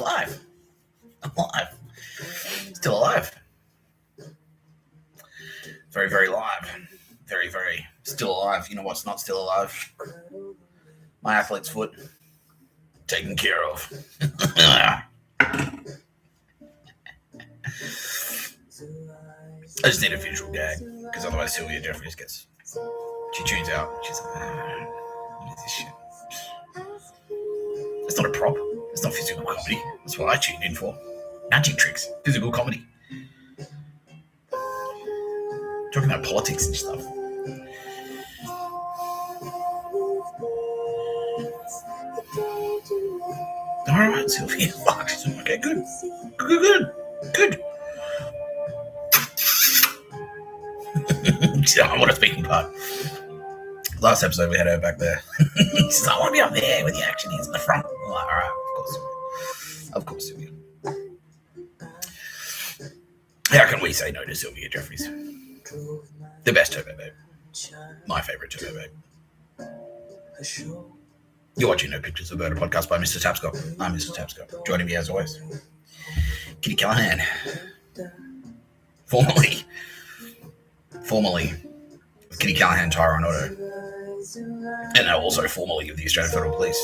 alive. I'm alive. Still alive. Very, very live. Very, very still alive. You know what's not still alive? My athlete's foot. Taken care of. I just need a visual gag, because otherwise Sylvia Jeffries gets... She tunes out. She's like, what is this shit? It's not a prop. It's not physical comedy. That's what I tuned in for. Magic tricks. Physical comedy. Talking about politics and stuff. Alright, Sylvia. Fuck. Okay, good. Good. I want a speaking part. Last episode we had her back there. She says, I want to be up there where the action is in the front. I'm like, alright, of course, Sylvia. How can we say no to Sylvia Jeffries? The best Turbo Babe. My favourite Turbo Babe. You're watching No Pictures of Murder podcast by Mr Tapscott. I'm Mr Tapscott. Joining me as always, Kitty Callahan. Formerly of Kitty Callahan Tyrone Auto. And now also formerly of the Australian Federal Police.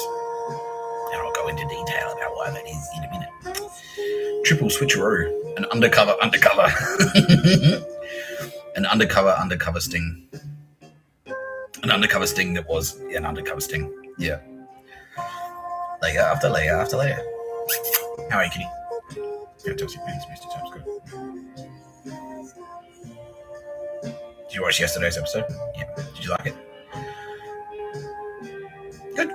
And I'll go into detail about why that is in a minute. Triple switcheroo. An undercover. An undercover sting. An undercover sting that was an undercover sting. Yeah. Layer after layer after layer. How are you, Kitty? Fantastic, thanks, Mr. Tapscott. Did you watch yesterday's episode? Yeah. Did you like it? Good.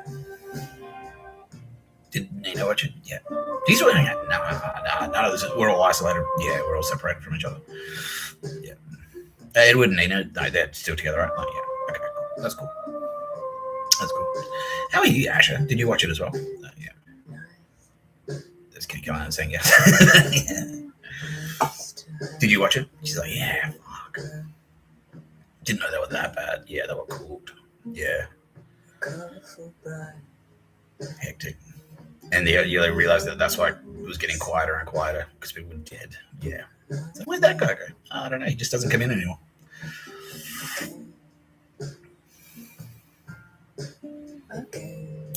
Did Nina watch it? Yeah. These were no, none of this. We're all isolated. Yeah, we're all separated from each other. Yeah. Edward and Nina, no, they're still together, right? Oh, yeah. Okay, cool. That's cool. How are you, Asha? Did you watch it as well? Yeah. There's Kitty coming out and saying yes. Yeah. Did you watch it? She's like, yeah, fuck. Didn't know they were that bad. Yeah, they were cooked. Yeah. Hectic. And you realize that that's why it was getting quieter and quieter, because people were dead. Yeah. So where'd that guy go? I don't know. He just doesn't come in anymore.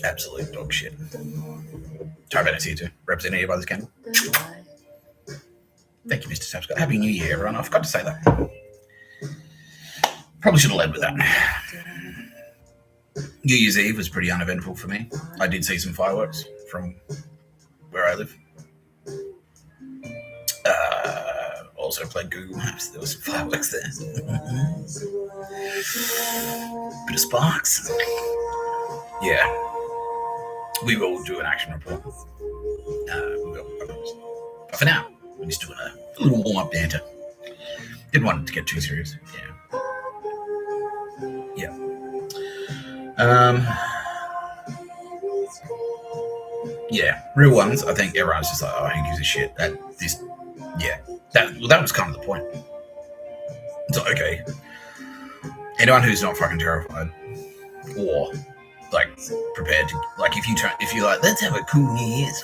Absolute dog shit. Sorry about to see you too. Representing you by this candle. Thank you, Mr. Tapscott. Happy New Year, everyone. I forgot to say that. Probably should have led with that. New Year's Eve was pretty uneventful for me. I did see some fireworks from where I live. Also played Google Maps. There was some fireworks there. Bit of sparks. Yeah. We will do an action report. We will. But for now, we're just doing a little warm-up banter. Didn't want it to get too serious. Yeah. Yeah. Real ones, I think everyone's just like, oh, who gives a shit? That was kind of the point. So, okay. Anyone who's not fucking terrified or like prepared to, like, if you're like, let's have a cool New Year's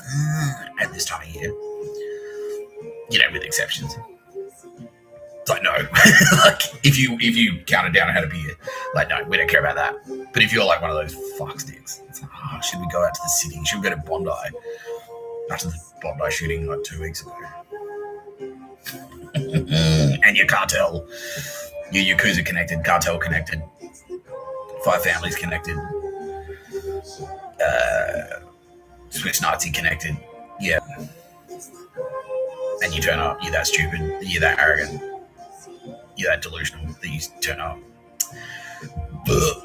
at this time of year, with exceptions. It's like, no. Like, if you counted down and had a beer, like, no, we don't care about that. But if you're like one of those fuck sticks, it's like, oh, should we go out to the city? Should we go to Bondi? After the Bondi shooting like 2 weeks ago. And your cartel, your Yakuza connected, cartel connected, 5 families connected, Swiss Nazi connected, yeah. And you turn up, you're that stupid, you're that arrogant, you're that delusional that you turn up.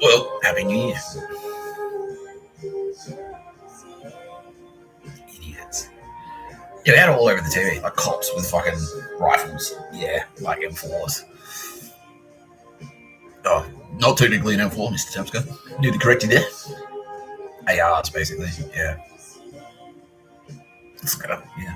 Well, Happy New Year. Idiots. Yeah, they had it all over the TV, like cops with fucking rifles. Yeah, like M4s. Oh, not technically an M4, Mr. Tapscott. Need to correct you there. ARs, basically, yeah. Let's look it up, yeah.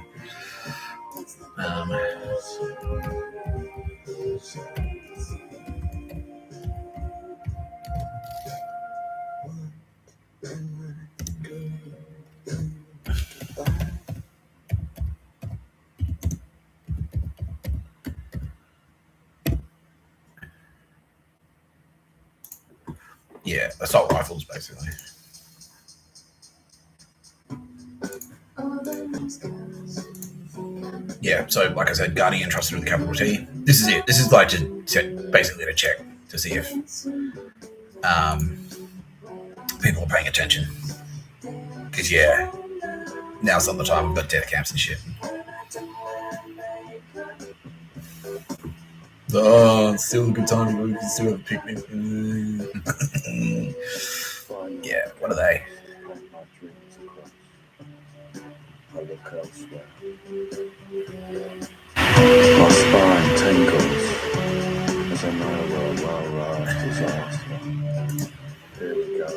Yeah, assault rifles, basically. Yeah, so like I said, Guardian trusted with a capital T. This is it. This is like basically to check to see if people are paying attention. Because yeah, now's not the time. We've got death camps and shit. Oh, it's still a good time. We can still have a picnic. Yeah, what are they? My spine tingles as I know well disaster. Here we go.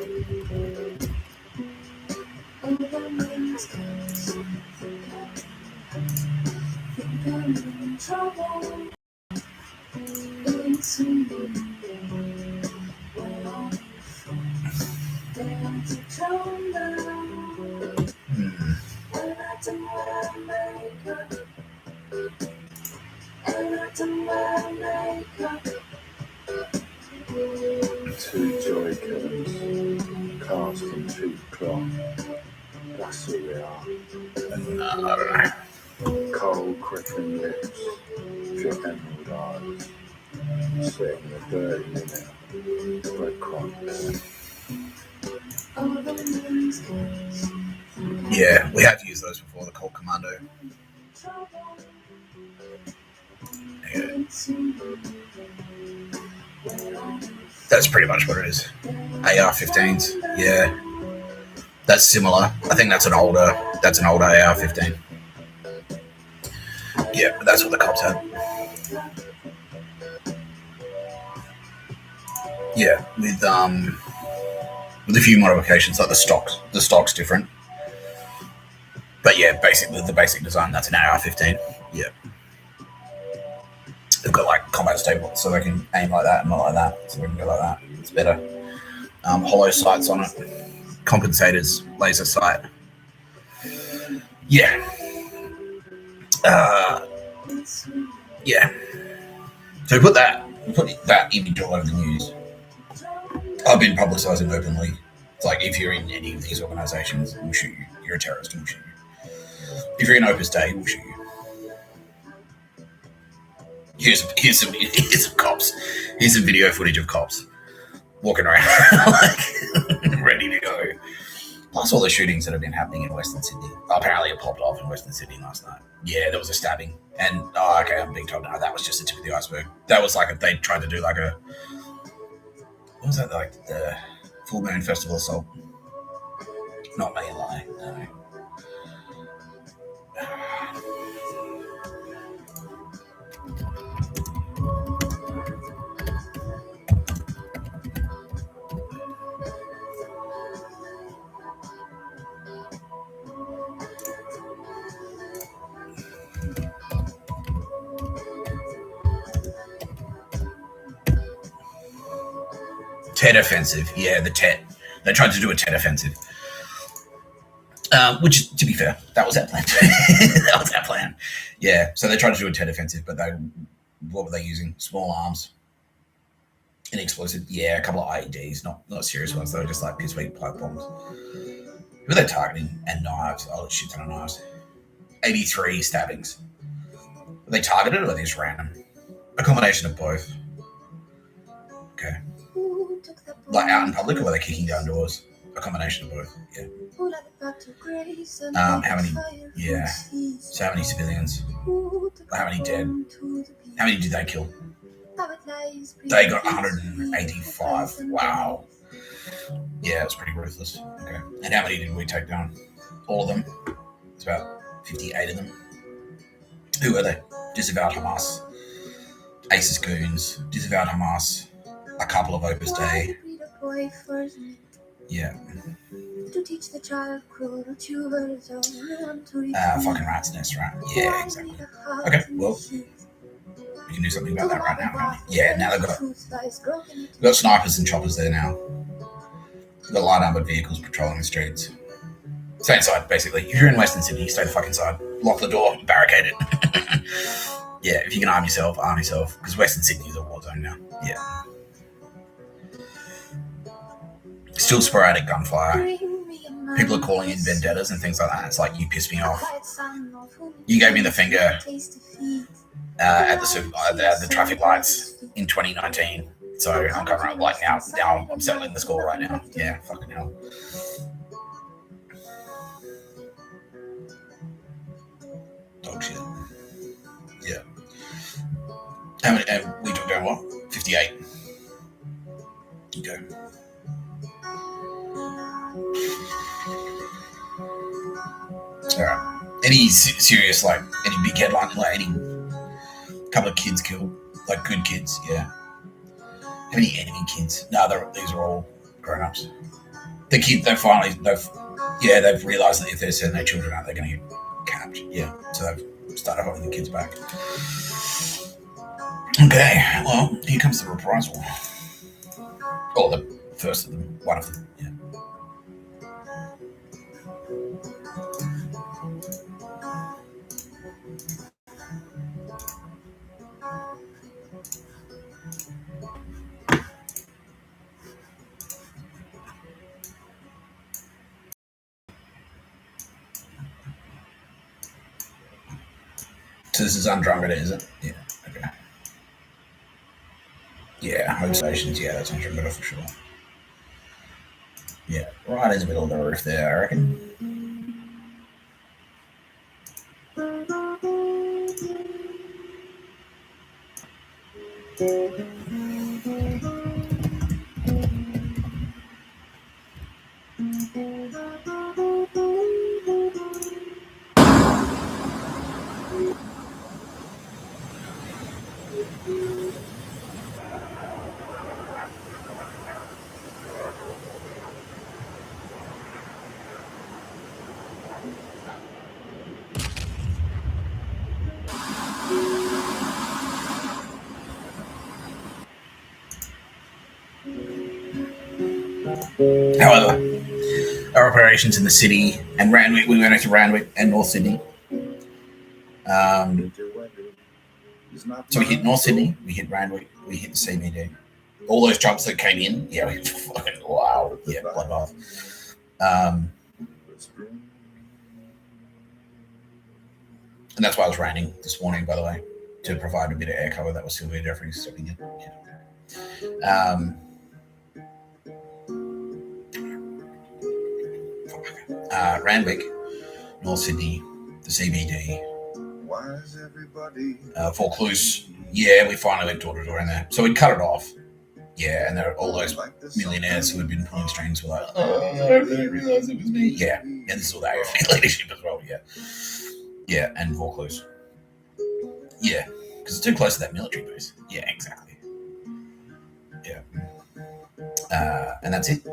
Two joy killers cast in cheap cloth. That's who they are. I don't know. Cold, crippling lips, your emerald eyes, sitting a dirty minute, breadcrumbs. Yeah, we have used those before, the Colt Commando. Yeah. That's pretty much what it is. AR-15s, yeah. That's similar. I think that's an older AR-15. Yeah, but that's what the cops had. Yeah, with a few modifications, like the stock's different. But yeah, basically the basic design, that's an AR-15. Yeah. They've got like combat stable, so they can aim like that and not like that, so we can go like that. It's better. Hollow sights on it, compensators, laser sight. Yeah. Yeah. So put that image all over the news. I've been publicising openly. It's like if you're in any of these organisations, we'll shoot you. You're a terrorist, we'll shoot you. If you're in Opus Dei, we'll shoot you. Here's some cops. Here's some video footage of cops walking around like ready to go. Plus all the shootings that have been happening in Western Sydney. Apparently it popped off in Western Sydney last night. Yeah, there was a stabbing. And, okay, I'm being told now that was just the tip of the iceberg. That was like they tried to do like a... What was that, like the Full Moon Festival assault? Not May Lie, no. Tet offensive, yeah, the Tet. They tried to do a Tet offensive. Which, to be fair, that was our plan. That was our plan. Yeah, so they tried to do a Tet offensive, but what were they using? Small arms. An explosive, yeah, a couple of IEDs, not serious ones. They were just like piss-weak pipe bombs. Who were they targeting? And knives. Oh, shit ton of knives. 83 stabbings. Were they targeted or were they just random? A combination of both. Okay. Like out in public, or were they kicking down doors? A combination of both. Yeah. How many? Yeah. So how many civilians? How many dead? How many did they kill? They got 185. Wow. Yeah, it's pretty ruthless. Okay. And how many did we take down? All of them. It's about 58 of them. Who were they? Disavowed Hamas. ISIS goons. Disavowed Hamas. A couple of Opus Dei. Yeah. To teach the child fucking rat's nest, right? Yeah, exactly. Okay, well, we can do something about that right now, can't we? Yeah, now they've got snipers and choppers there now. We've got light armored vehicles patrolling the streets. Stay inside, basically. If you're in Western Sydney, stay the fuck inside. Lock the door, barricade it. Yeah, if you can arm yourself, arm yourself. Because Western Sydney is a war zone now. Yeah. still sporadic gunfire. People are calling in vendettas and things like that. It's like, you pissed me off. You gave me the finger at the traffic lights in 2019. So I'm coming around, like, now I'm settling the score right now. Yeah, fucking hell. Dog shit. Yeah. How many? We took down what? 58. Okay. Alright. Any serious, like, any big headline, like, any couple of kids killed? Like, good kids, yeah. How many enemy kids? No, these are all grown-ups. The kids, they've realised that if they're sending their children out, they're going to get capped. Yeah, so they've started holding the kids back. Okay, well, here comes the reprisal. Or the first of them, one of them, yeah. So this is Andromeda, is it? Yeah, okay. Yeah, home stations, yeah, that's Andromeda for sure. Yeah, right in the middle of the roof there, I reckon. However, our operations in the city and Randwick, we went into Randwick and North Sydney. So we hit North Sydney, we hit Randwick, we hit the CBD. All those jumps that came in, yeah, we fucking, wow, yeah, bloodbath. And that's why it was raining this morning, by the way, to provide a bit of air cover. That was Sylvia Jeffries stepping in. Yeah. Randwick, North Sydney, the CBD, Vaucluse. Yeah, we finally went door to door in there. So we'd cut it off. Yeah, and there were all those millionaires who had been pulling strings were like, oh, I didn't realise it was me. Yeah, and this is all the AFP leadership as well, yeah. Yeah, and Vaucluse. Yeah, because it's too close to that military base. Yeah, exactly. Yeah. And that's it.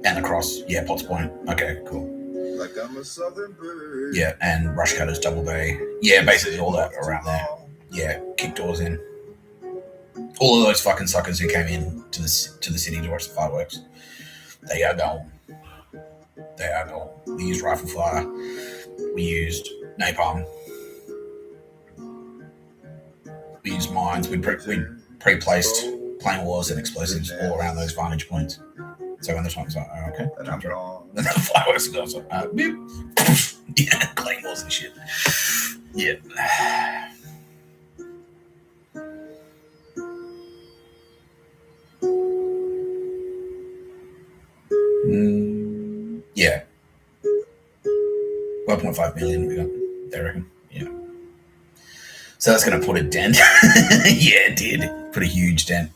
And the cross. Yeah, Potts Point. Okay, cool. Like I'm a southern bird. Yeah, and Rushcutters, Double Bay. Yeah, basically all that around there. Yeah, kick doors in. All of those fucking suckers who came in to the city to watch the fireworks. They are gone. They are gone. We used rifle fire. We used napalm. We used mines. We pre-placed plane wars and explosives all around those vantage points. So when the time's like, oh, okay, time's right. Then the fireworks go, so, beep. Yeah, claymores and shit. Yeah. Yeah. 1.5 million we got, I reckon. Yeah. So that's going to put a dent. Yeah, it did. Put a huge dent.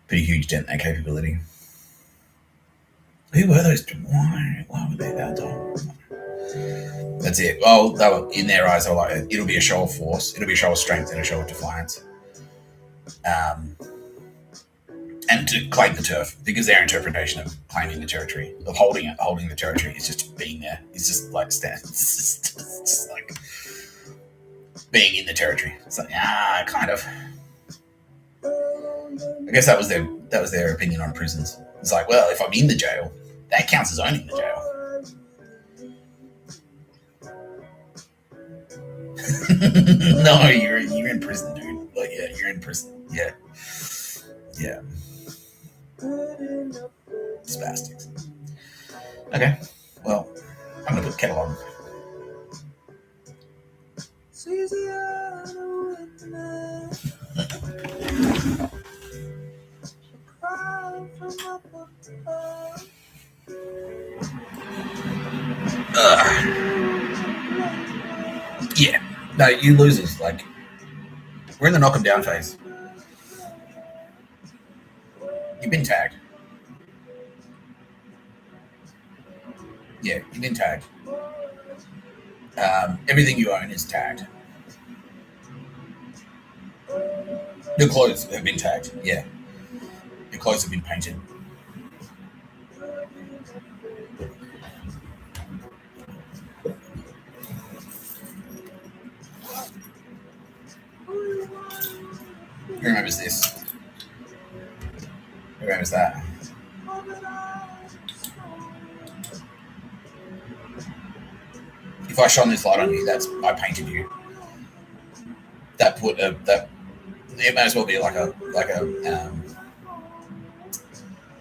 Pretty huge dent in that capability. Who were those? Why were they that dumb? That's it. Oh, they were, in their eyes, they were like, it'll be a show of force, it'll be a show of strength and a show of defiance. And to claim the turf, because their interpretation of claiming the territory, of holding the territory, is just being there. It's just like it's just like being in the territory. It's like, kind of. I guess that was their opinion on prisons. It's like, well, if I'm in the jail, that counts as owning the jail. No, you're in prison, dude. Like, yeah, you're in prison. Yeah. Spastics. Okay, well, I'm gonna put the kettle on. Yeah, no, you losers. Like, we're in the knock 'em down phase. You've been tagged. Yeah, you've been tagged. Everything you own is tagged. Your clothes have been tagged. Yeah, your clothes have been painted. Who remembers this? Who remembers that? If I shone this light on you, that's I painted you. That put a that it may as well be like a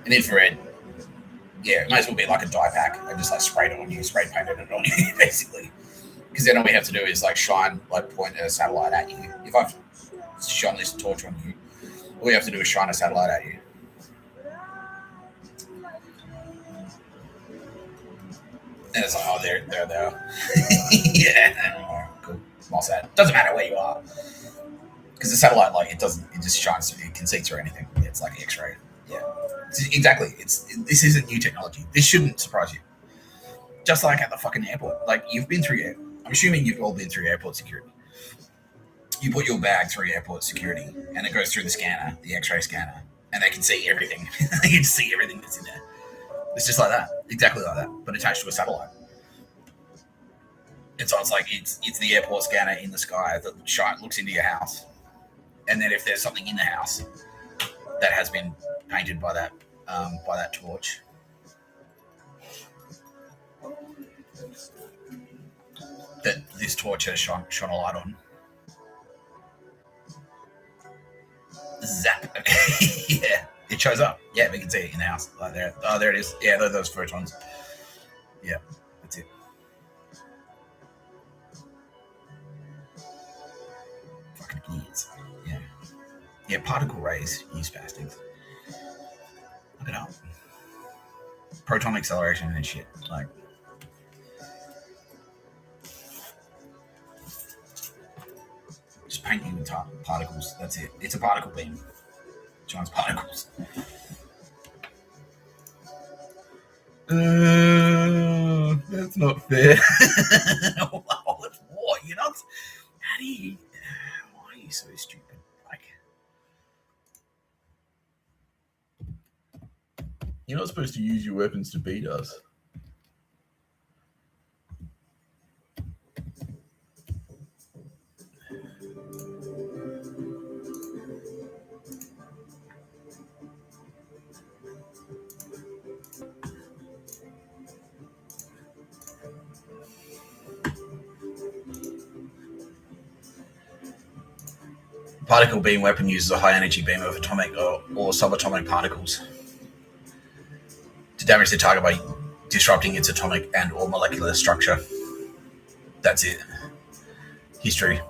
an infrared. Yeah, it may as well be like a dye pack. I just like sprayed it on you, spray painted it on you, basically. Because then all we have to do is like shine, like point a satellite at you. If I've shone this torch on you, all we have to do is shine a satellite at you. And it's like, oh, there. Yeah, oh, cool. Mossad. Doesn't matter where you are, because the satellite light, it just shines. It can see through anything. It's like X-ray. Yeah, exactly. This isn't new technology. This shouldn't surprise you. Just like at the fucking airport. Like, you've been through. I'm assuming you've all been through airport security. You put your bag through airport security, and it goes through the scanner, the X-ray scanner, and they can see everything. They can see everything that's in there. It's just like that, exactly like that, but attached to a satellite. And so it's like it's the airport scanner in the sky that looks into your house, and then if there's something in the house that has been painted by that torch, that this torch has shone a light on. Zap. Yeah, it shows up. Yeah, we can see it in the house. Like there. Oh, there it is. Yeah, those photons. Yeah, that's it. Fucking idiots. Yeah. Yeah, particle rays, you spastics. Look it up. Proton acceleration and shit. Like, just painting with particles. That's it. It's a particle beam. Shines particles. That's not fair. What? You're not. How do you? Why are you so stupid? Like, you're not supposed to use your weapons to beat us. Particle beam weapon uses a high energy beam of atomic or subatomic particles to damage the target by disrupting its atomic and or molecular structure. That's it. History.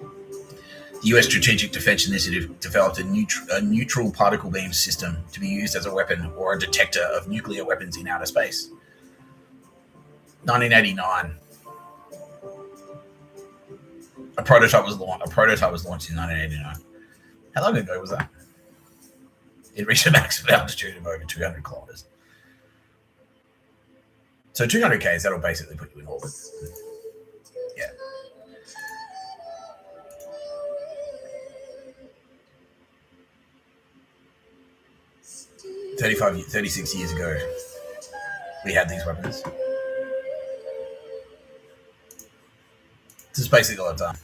The US Strategic Defense Initiative developed a neutral particle beam system to be used as a weapon or a detector of nuclear weapons in outer space. 1989. A prototype was launched in 1989. How long ago was that? It reached a maximum altitude of over 200 kilometers. So 200 k's, that'll basically put you in orbit. Yeah. "35, 36 years ago, we had these weapons. This is basically all I've done.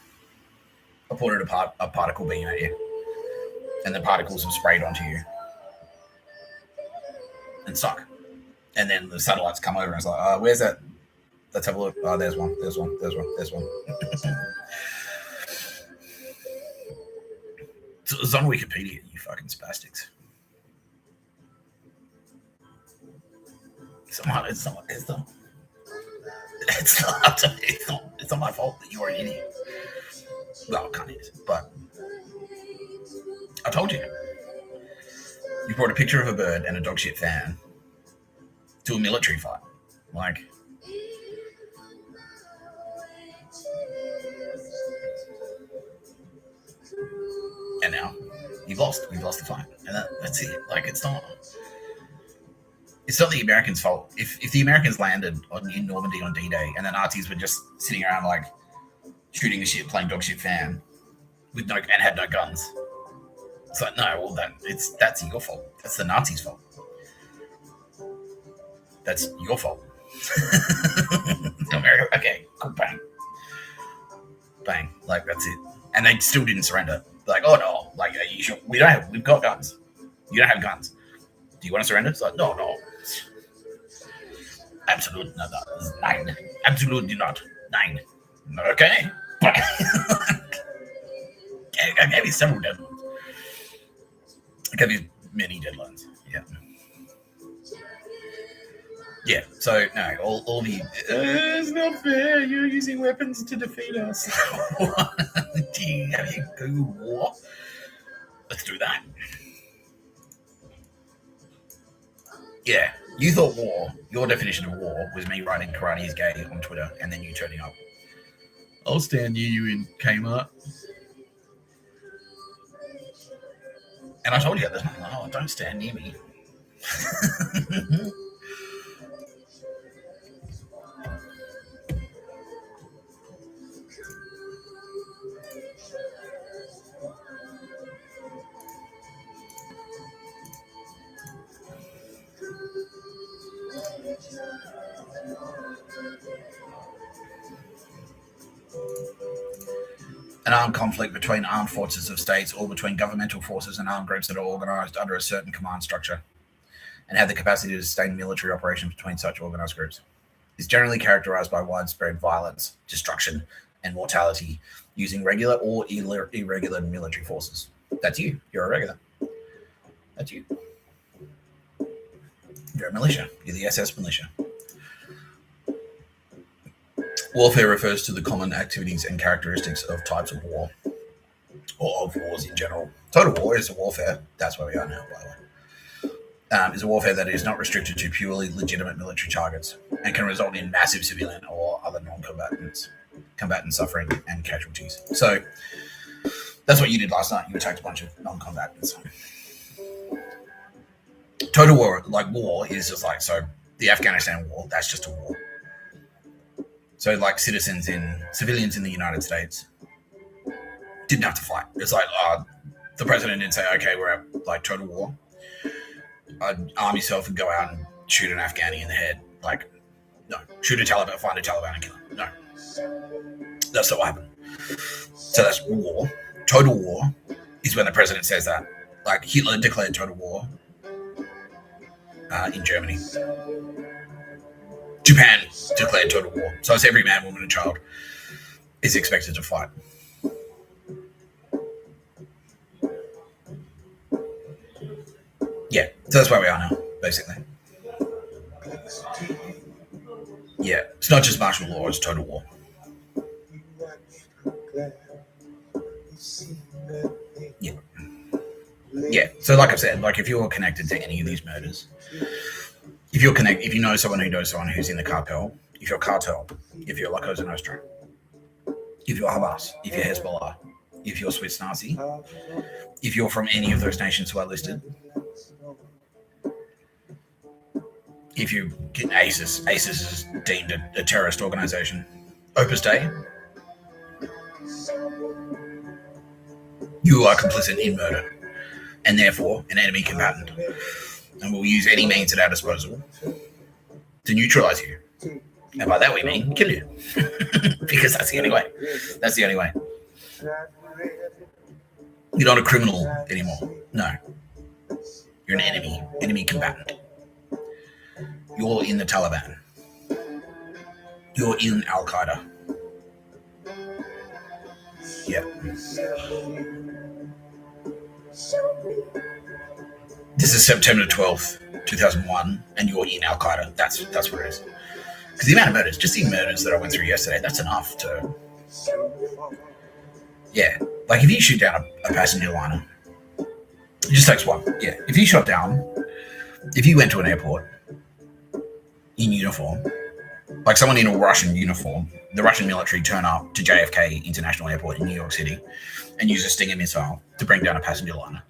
I pointed a particle beam at you, and the particles have sprayed onto you and stuck. And then the satellites come over and it's like, where's that? Let's have a look. Oh, there's one. There's one. It's on Wikipedia, you fucking spastics. It's not. It's not. It's not. It's not. It's not my fault that you're an idiot. Well, it kind of is, but I told you. You brought a picture of a bird and a dog shit fan to a military fight. Like, and now you've lost. We've lost the fight, and that's it. Like, it's not the Americans' fault. If the Americans landed in Normandy on D-Day and the Nazis were just sitting around like shooting the shit, playing dog shit fan with and had no guns, it's like, no, well, that's your fault. That's the Nazis' fault. That's your fault. America, okay, cool, bang, bang, like that's it. And they still didn't surrender. Like, oh no, like, are you sure? We've got guns. You don't have guns. Do you want to surrender? It's like, no. Absolutely not. 9. Absolutely not. 9. Okay. I gave you several deadlines. I gave you many deadlines. Yeah. Yeah. So no, all the it's not fair. You're using weapons to defeat us. Do you have you go war? Let's do that. Yeah. You thought war, your definition of war was me writing karate is gay on Twitter and then you turning up. I'll stand near you in Kmart. And I told you this, oh, don't stand near me. An armed conflict between armed forces of states or between governmental forces and armed groups that are organized under a certain command structure and have the capacity to sustain military operations between such organized groups is generally characterized by widespread violence, destruction, and mortality using regular or irregular military forces. That's you. You're a regular. That's you. You're a militia. You're the SS militia. Warfare refers to the common activities and characteristics of types of war, or of wars in general. Total war is a warfare. That's where we are now, by the way. Is a warfare that is not restricted to purely legitimate military targets and can result in massive civilian or other non-combatants, combatant suffering and casualties. So that's what you did last night. You attacked a bunch of non-combatants. Total war, like war, is just like, so the Afghanistan war, that's just a war. So, like, civilians in the United States didn't have to fight. It's like, the president didn't say, okay, we're at, like, total war. Arm yourself and go out and shoot an Afghani in the head. Like, no. Shoot a Taliban, find a Taliban and kill him. No. That's not what happened. So that's war. Total war is when the president says that. Like, Hitler declared total war in Germany. Japan declared total war. So it's every man, woman, and child is expected to fight. Yeah, so that's where we are now, basically. Yeah, it's not just martial law, it's total war. Yeah. Yeah, so like I've said, like if you're connected to any of these murders, if you know someone who knows someone who's in the cartel, if you're cartel, if you're La Cosa Nostra, if you're Hamas, if you're Hezbollah, if you're Swiss Nazi, if you're from any of those nations who are listed, if you get ISIS is deemed a terrorist organization, Opus Dei, you are complicit in murder and therefore an enemy combatant. And we'll use any means at our disposal to neutralize you. And by that we mean kill you. Because that's the only way. That's the only way. You're not a criminal anymore. No. You're an enemy combatant. You're in the Taliban. You're in Al-Qaeda. Yeah. This is September 12th, 2001, and you're in Al Qaeda. That's what it is. Because the amount of murders, just the murders that I went through yesterday, that's enough to. Yeah, like if you shoot down a passenger liner, it just takes one. Yeah, if you shot down, if you went to an airport in uniform, like someone in a Russian uniform, the Russian military turn up to JFK International Airport in New York City and use a Stinger missile to bring down a passenger liner.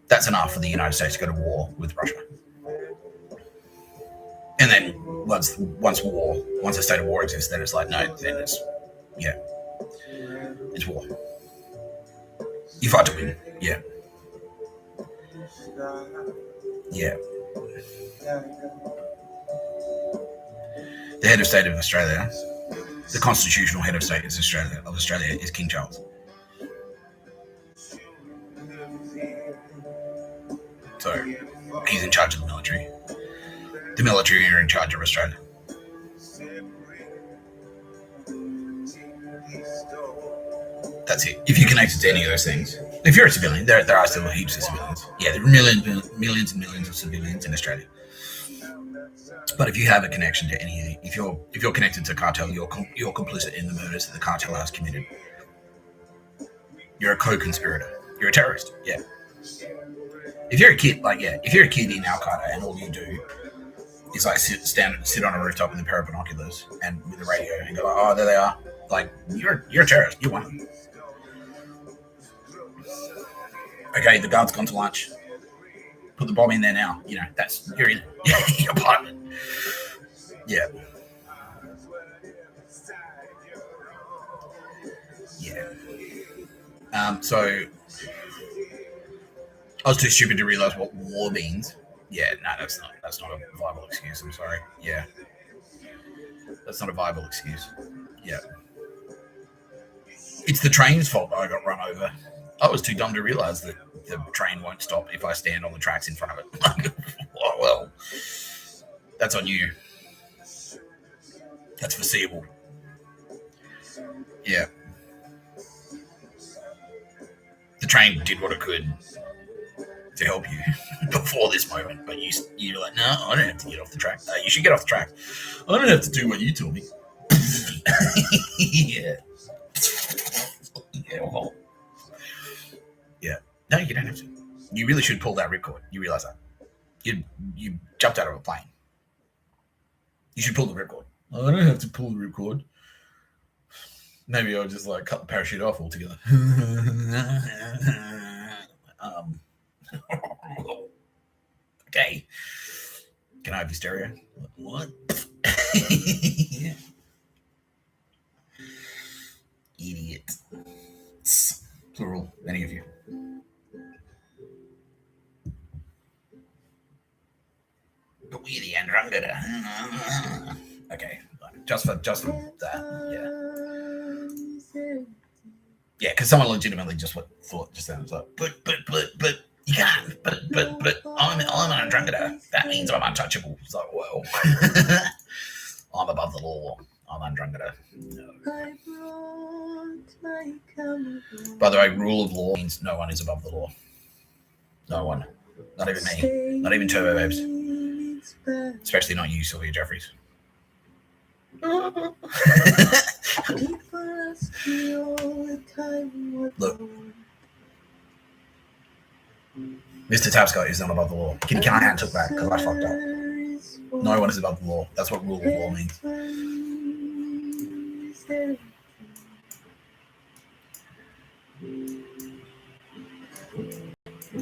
That's enough for the United States to go to war with Russia. And then once a state of war exists, then it's like, no, then it's war. You fight to win. Yeah. Yeah. The head of state of Australia, the constitutional head of state of Australia is King Charles. So he's in charge of the military. The military are in charge of Australia. That's it. If you're connected to any of those things, if you're a civilian, there are still heaps of civilians. Yeah, there are millions and millions of civilians in Australia. But if you have a connection to any, if you're connected to cartel, you're complicit in the murders that the cartel has committed. You're a co-conspirator. You're a terrorist. Yeah. If you're a kid, if you're a kid in Al Qaeda and all you do is like sit on a rooftop with a pair of binoculars and with a radio and go, oh, there they are. Like you're a terrorist. You're one. Okay, the guard's gone to lunch. Put the bomb in there now. You know, you're in it. You're part of it. Yeah. Yeah. So I was too stupid to realize what war means. Yeah, no, that's not a viable excuse. I'm sorry. Yeah. That's not a viable excuse. Yeah. It's the train's fault that I got run over. I was too dumb to realize that the train won't stop if I stand on the tracks in front of it. Well, that's on you. That's foreseeable. Yeah. The train did what it could to help you before this moment, but you're like, no, I don't have to get off the track. You should get off the track. I don't have to do what you told me. Yeah. Yeah, well. Yeah. No, you don't have to. You really should pull that ripcord. You realize that. You jumped out of a plane. You should pull the ripcord. I don't have to pull the ripcord. Maybe I'll just cut the parachute off altogether. Okay. Can I have your stereo? What? Yeah. Idiot. Plural. Any of you. But we the Andromeda. Okay. Just for that. Yeah. Yeah, because someone legitimately just thought just then, it was like, but you can't, but I'm an Andromeda. That means I'm untouchable. It's like, well, I'm above the law. I'm Andromeda. No. By the way, rule of law means no one is above the law. No one. Not even me. Not even Turbo Babes. Especially not you, Sylvia Jeffries. Look. Mr Tapscott is not above the law. Kitty Callahan took that because I fucked up. No one is above the law. That's what rule of law means.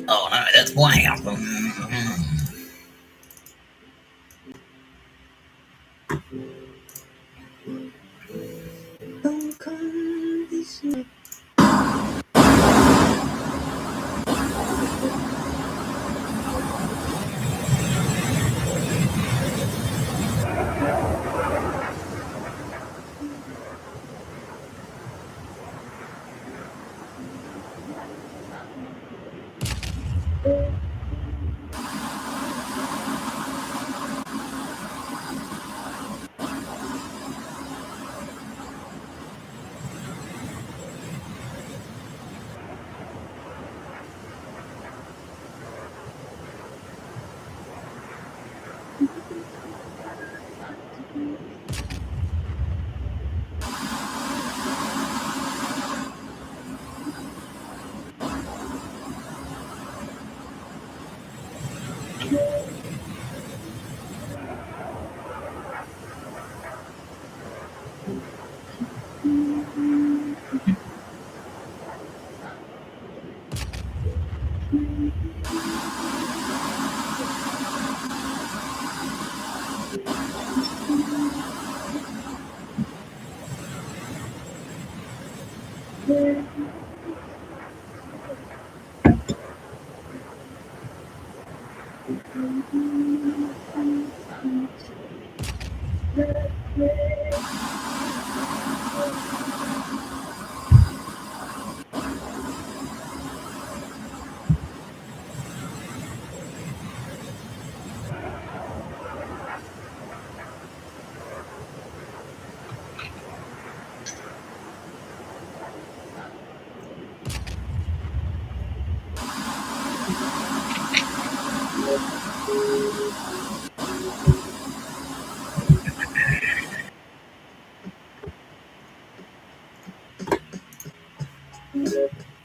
Oh no, that's blank.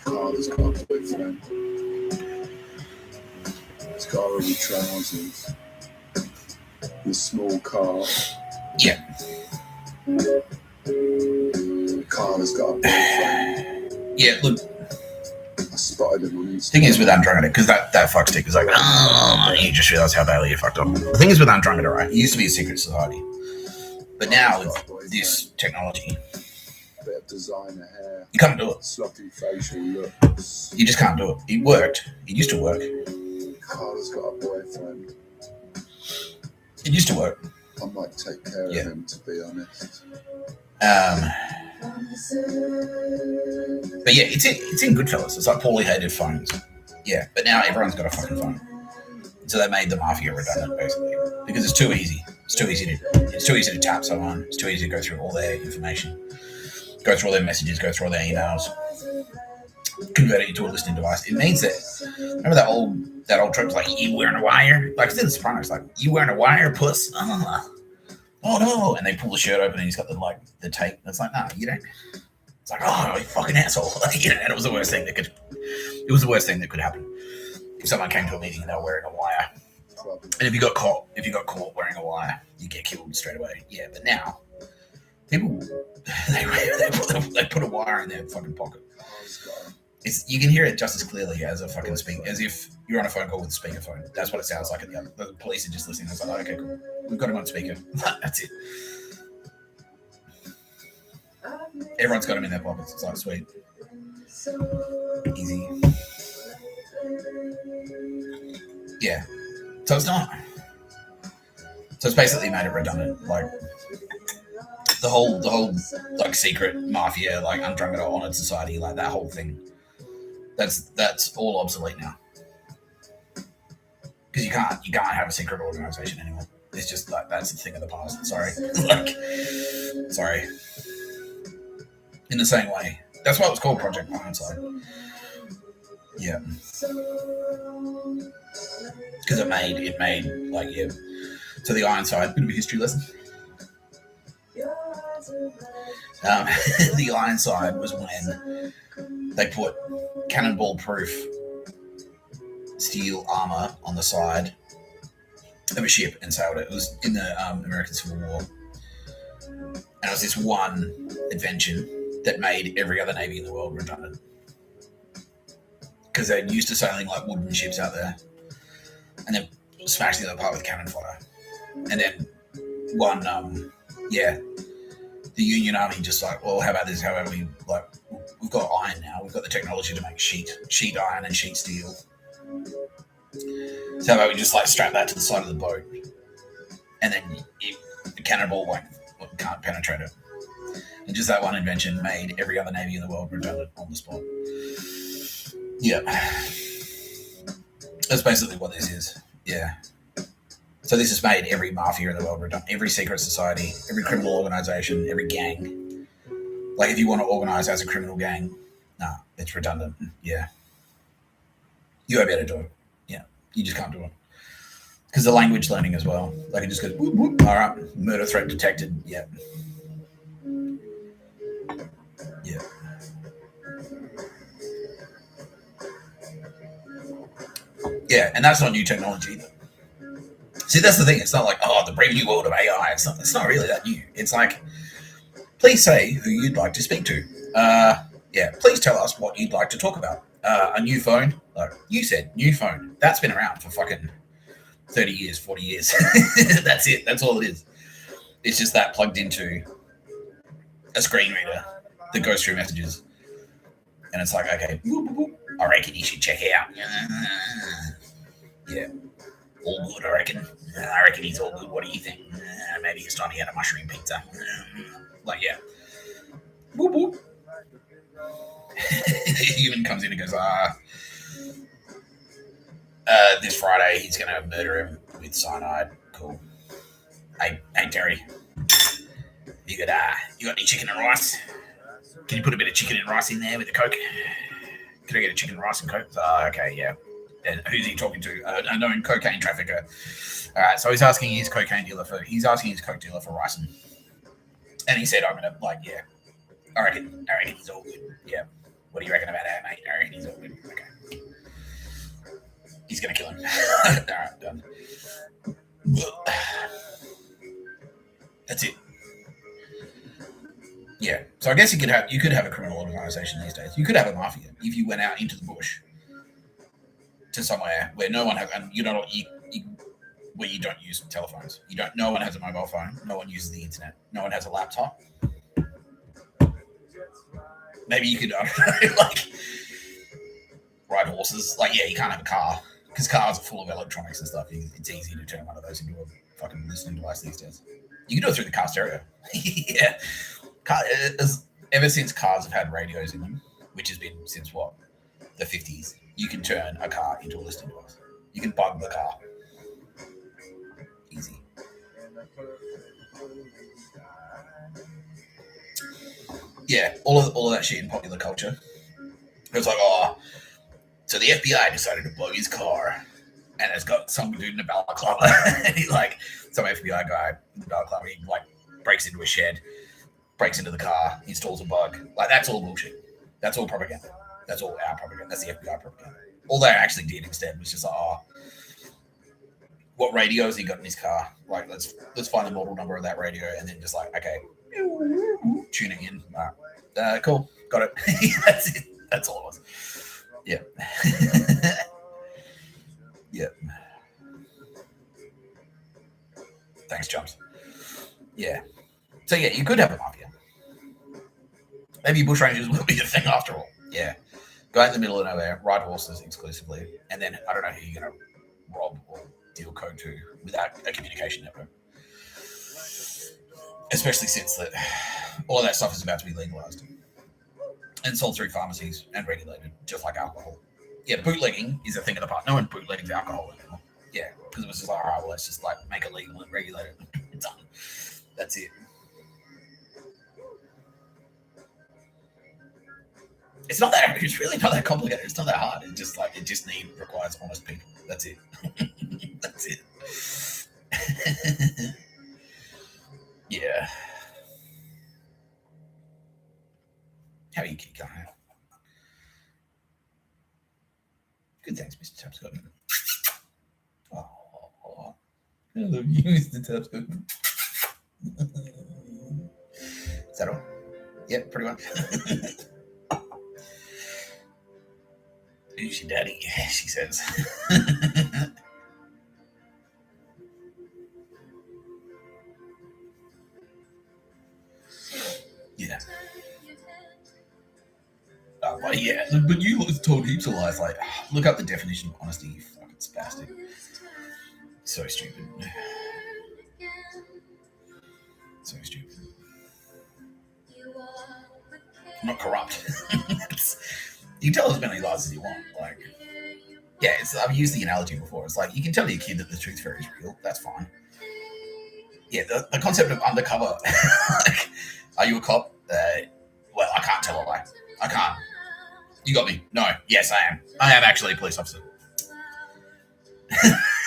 Carla's got a boyfriend. He's got already trousers. The small car. Yeah. Carla's got a boyfriend. Yeah, look. I spotted him on Instagram. Thing is with Andromeda, because that fuck stick was like, oh, you just realised how badly you fucked up. The thing is with Andromeda, right? It used to be a secret society. But now with this technology, bit of designer hair, you can't do it. sloppy facial looks. You just can't do it. It worked. It used to work. Carla's got a boyfriend. It used to work. I might take care of him, to be honest. But yeah, it's in Goodfellas. It's like poorly hated phones. Yeah, but now everyone's got a fucking phone. So they made the mafia redundant, basically, because it's too easy. It's too easy to tap someone. It's too easy to go through all their information, go through all their messages, go through all their emails, convert it into a listening device. It means that, remember that old trope, like, you wearing a wire? Like, it's in The Sopranos, like, you wearing a wire, puss? Oh no! And they pull the shirt open and he's got the tape. And it's like, no, you don't. It's like, oh, you fucking asshole! You know, and it was the worst thing that could happen if someone came to a meeting and they were wearing a wire. And if you got caught wearing a wire, you get killed straight away. Yeah, but now people they put a wire in their fucking pocket. You can hear it just as clearly as a fucking speak, as if you're on a phone call with a speakerphone. That's what it sounds like. The police are just listening. It's like, okay, cool. We've got him on speaker. That's it. Everyone's got him in their pockets. It's like, sweet. Easy. Yeah. So it's not. So it's basically made it redundant. Like, the whole like secret mafia, like Andromeda honored society, like that whole thing. That's all obsolete now. Because you can't have a secret organization anymore. It's just like, that's the thing of the past. Sorry. Sorry. In the same way. That's why it was called Project Ironside. Yeah. Because it made like, yeah. So the Ironside, bit of a history lesson. The Ironside was when they put cannonball-proof steel armor on the side of a ship and sailed it. It was in the American Civil War. And it was this one invention that made every other navy in the world redundant. Because they're used to sailing like wooden ships out there. And then smashed the other part with cannon fire. And then the Union Army just like, well, how about this? How about we've got iron now. We've got the technology to make sheet iron and sheet steel. So how about we just like strap that to the side of the boat, and then the cannonball can't penetrate it. And just that one invention made every other navy in the world redundant on the spot. Yeah, that's basically what this is. Yeah. So this has made every mafia in the world redundant, every secret society, every criminal organization, every gang. Like, if you want to organize as a criminal gang, nah, it's redundant. Yeah. You won't be able to do it. Yeah. You just can't do it. Because the language learning as well. Like, it just goes, whoop, whoop, all right, murder threat detected. Yeah. Yeah. Yeah, and that's not new technology either. See, that's the thing. It's not like, oh, the brave new world of AI. It's not really that new. It's like, please say who you'd like to speak to. Yeah, please tell us what you'd like to talk about. A new phone. Like you said, new phone. That's been around for fucking 30 years, 40 years. That's it. That's all it is. It's just that plugged into a screen reader that goes through messages. And it's like, okay, I reckon you should check out. Yeah, all good, I reckon. I reckon he's all good. What do you think? Maybe it's time to get a mushroom pizza. Like, yeah. Whoop, whoop. Human comes in and goes, this Friday he's going to murder him with cyanide. Cool. Hey, Terry, you got any chicken and rice? Can you put a bit of chicken and rice in there with the Coke? Can I get a chicken and rice and Coke? Okay, yeah. And who's he talking to? A known cocaine trafficker. All right, so he's asking his cocaine dealer he's asking his coke dealer for rice, and he said, "I'm gonna yeah. I reckon he's all good. Yeah. What do you reckon about that, mate? I reckon he's all good. Okay. He's gonna kill him. All right, done. That's it. Yeah. So I guess you could have a criminal organization these days. You could have a mafia if you went out into the bush to somewhere where no one has, and where you don't use telephones. No one has a mobile phone. No one uses the internet. No one has a laptop. Maybe you could, I don't know, like ride horses. Like, yeah, you can't have a car because cars are full of electronics and stuff. It's easy to turn one of those into a fucking listening device these days. You can do it through the car stereo. Yeah. Ever since cars have had radios in them, which has been since what? The 50s, you can turn a car into a listening device. You can bug the car. Easy. Yeah, all of that shit in popular culture. It was like, so the FBI decided to blow his car, and it's got some dude in a balaclava, and he some FBI guy in a balaclava, he breaks into a shed, breaks into the car, installs a bug. Like, that's all bullshit. That's all propaganda. That's all our propaganda. That's the FBI propaganda. All they actually did instead was just what radio has he got in his car? Like, let's find the model number of that radio, and then just okay, tuning in. All right. Cool, got it. That's it. That's all it was. Yeah. Yeah. Thanks, chumps. Yeah. So yeah, you could have a mafia. Maybe bushrangers will be a thing after all. Yeah. Go out in the middle of nowhere, ride horses exclusively, and then I don't know who you're going to rob or deal coke to without a communication network. Especially since all of that stuff is about to be legalized and sold through pharmacies and regulated, just like alcohol. Yeah, bootlegging is a thing of the past. No one bootlegs alcohol anymore. Yeah, because it was just all right, well, let's just make it legal and regulate it. Done. That's it. It's really not that complicated. It's not that hard. It just requires honest people. That's it. That's it. Yeah. How are you keep going? Good, thanks, Mr Tapscott. Oh, I love you, Mr Tapscott. Is that all? Yeah, pretty much. Who's your daddy? She says. Yeah. But yeah, but you told heaps of lies. Look up the definition of honesty, you fucking spastic. So stupid. So stupid. I'm not corrupt. You can tell as many lies as you want. Yeah, I've used the analogy before. It's you can tell your kid that the tooth fairy is real. That's fine. Yeah, the concept of undercover. Are you a cop? Well, I can't tell a lie. I can't. You got me. No. Yes, I am. I am actually a police officer.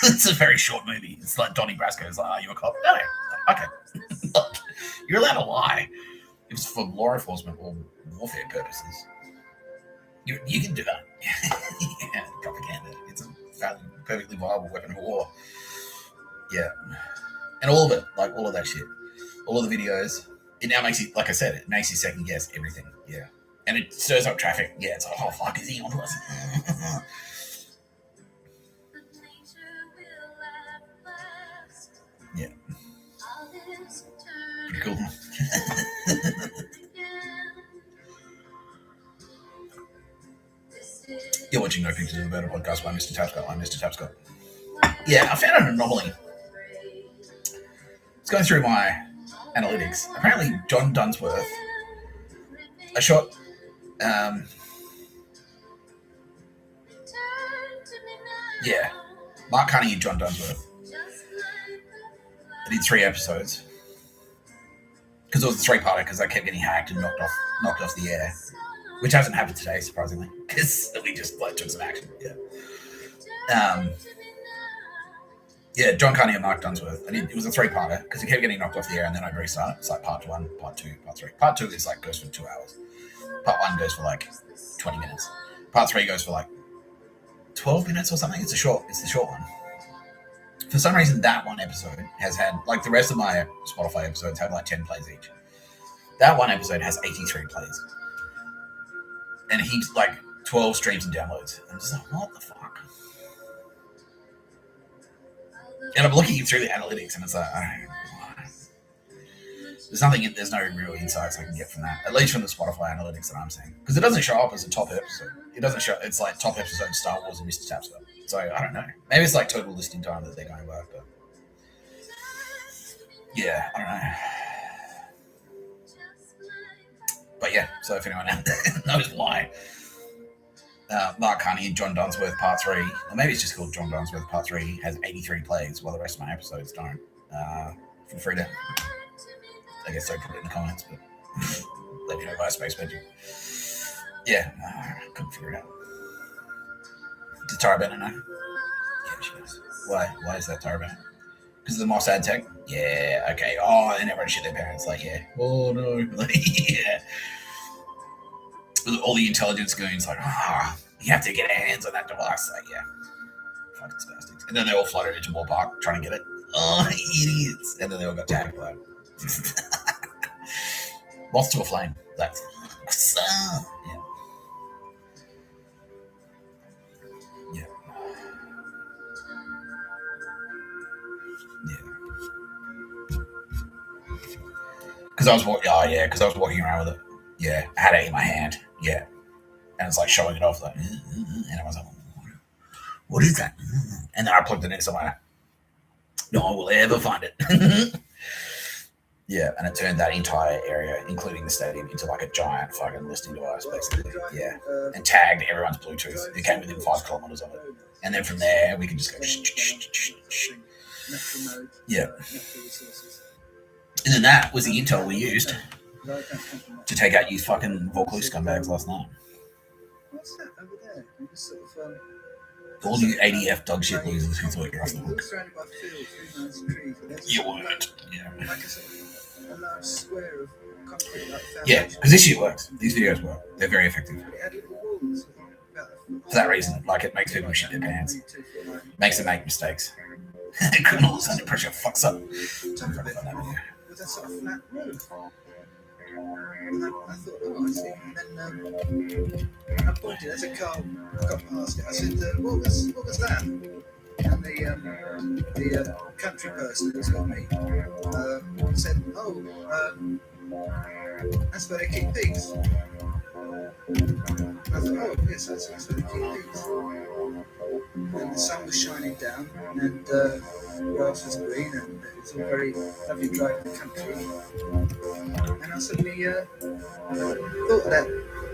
It's a very short movie. It's like Donnie Brasco's are you a cop? No. Okay. You're allowed to lie. If it's for law enforcement or warfare purposes. You can do that. Yeah, propaganda. It's a perfectly viable weapon of war. Yeah. And all of it. All of that shit. All of the videos. It now makes you, like I said, it makes you second guess everything. Yeah. And it stirs up traffic. Yeah, it's oh, fuck, is he onto us? Yeah. Pretty cool. You're watching No Pictures of a Murder podcast by Mr Tapscott. I'm Mr Tapscott. Yeah, I found an anomaly. It's going through my analytics. Apparently, John Dunsworth, I shot. Mark Carney and John Dunsworth. I did 3 episodes because it was a 3-parter because I kept getting hacked and knocked off the air, which hasn't happened today, surprisingly, because we just took some action. John Carney and Mark Dunsworth. It was a 3-parter because he kept getting knocked off the air, and then I restarted. It's like part 1, part 2, part 3. Part 2 is goes for 2 hours. Part 1 goes for 20 minutes. Part 3 goes for 12 minutes or something. It's the short one. For some reason, that one episode has had, the rest of my Spotify episodes have 10 plays each. That one episode has 83 plays. And he's 12 streams and downloads. I'm just like, what the fuck? And I'm looking through the analytics and it's like, I don't know why. There's no real insights I can get from that, at least from the Spotify analytics that I'm seeing. Because it doesn't show up as a top episode. It doesn't show, it's top episode of Star Wars and Mr Tapscott. So I don't know. Maybe it's total listing time that they're going to work, but yeah, I don't know. But yeah, so if anyone out there knows why Mark Carney and John Dunsworth Part 3, or maybe it's just called John Dunsworth Part 3, has 83 plays while the rest of my episodes don't, feel free to, I guess, put it in the comments, but let me know via Space Magic. Yeah, I couldn't figure it out. Did Tara Bennett know? Yeah, she knows. Why is that Tara Bennett? Because of the Mossad tech? Yeah, okay. Oh, and everyone shit their parents. Yeah. Oh, no. Yeah. All the intelligence goons, you have to get hands on that device. Yeah. Fucking spastics. And then they all flooded into Moore Park trying to get it. Oh, idiots. And then they all got tagged by it. Moth to a flame. That's... Yeah. Because I was walking around with it. Yeah, I had it in my hand. Yeah, and it's showing it off, and I was like, "What is that?" And then I plugged it in somewhere. No one will ever find it. Yeah, and it turned that entire area, including the stadium, into a giant fucking listening device, basically. Yeah, and tagged everyone's Bluetooth. It came within 5 kilometers of it, and then from there we could just go. Yeah. And then that was the intel we used to take out you fucking Vaucluse scumbags last night. What's that over there? All you ADF dog shit losers who thought you're off the hook. You weren't. Yeah. Yeah, because this shit works. These videos work. They're very effective. For that reason, it makes people shit their pants. Makes them make mistakes. Criminals under pressure fucks up. So I'm trying to find that video. With a sort of flat roof. And I thought, oh, I see. And then I pointed as a car got past it. I said, what was that? And the country person who was with me said, oh, that's where they keep pigs. I thought, oh, yes, that's where they keep pigs. And the sun was shining down, and the grass was green, and it was a very lovely drive in the country. And I suddenly thought that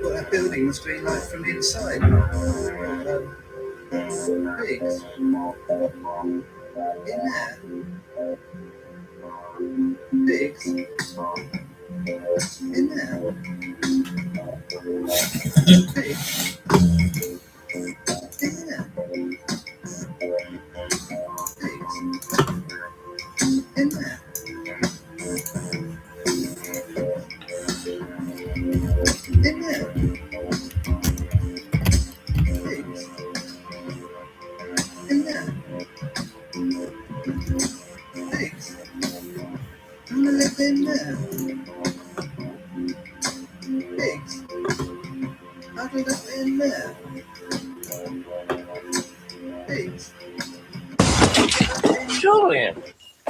what that building was doing from the inside. Pigs in there. Pigs in there. Pigs in there. In there. In there. Pigs. In there. Pigs. I'm gonna live in there. Pigs. I'm gonna live in there. Pigs. Julian. I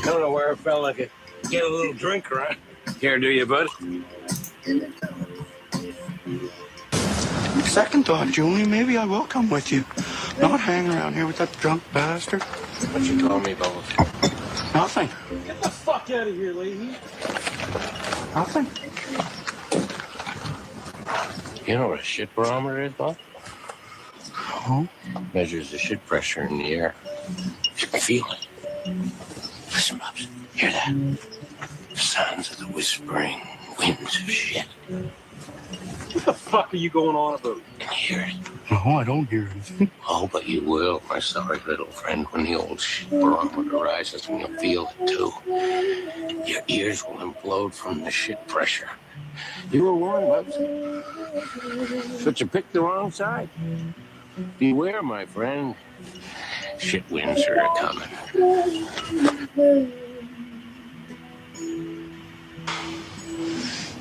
don't know where I felt like I get a little drink around here, do you, bud? In the dark. Second thought, Julian, maybe I will come with you. Not hang around here with that drunk bastard. What you call me, Bubbles? Nothing. Get the fuck out of here, Leahy. Nothing. You know what a shit barometer is, Bob? Oh? Measures the shit pressure in the air. You can feel it. Listen, Bubs. Hear that? The sounds of the whispering winds of shit. What the fuck are you going on about? Can you hear it? No, I don't hear anything. Oh, but you will, my sorry little friend. When the old shit barometer rises, and you'll feel it too. Your ears will implode from the shit pressure. You were warned, Bubs. But you picked the wrong side. Beware, my friend. Shit winds are a-coming.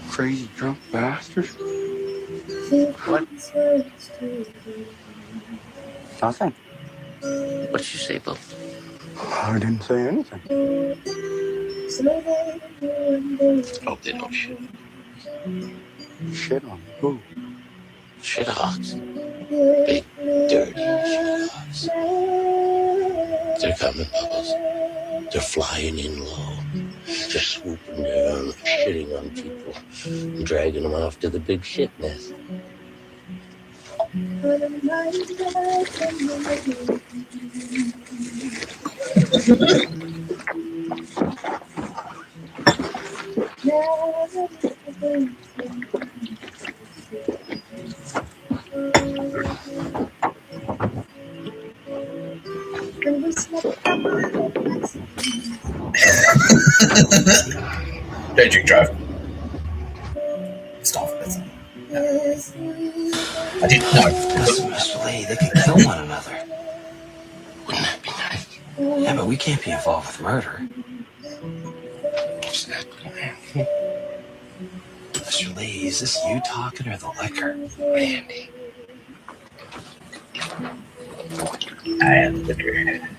Crazy drunk bastard. What? Nothing. What'd you say, Bub? I didn't say anything. Hope they don't shoot. Shit on who? Shit hogs. Big, dirty shit hogs. They're coming, Bubbles. They're flying in low. They're swooping down, shitting on people, and dragging them off to the big shit nest. Don't drink drive. Stop it. I didn't know. Listen, Mr. Lee, they could kill one another. Wouldn't that be nice? Yeah, but we can't be involved with murder. Exactly, man. Mr. Lee, is this you talking or the liquor? Randy. I am the liquor.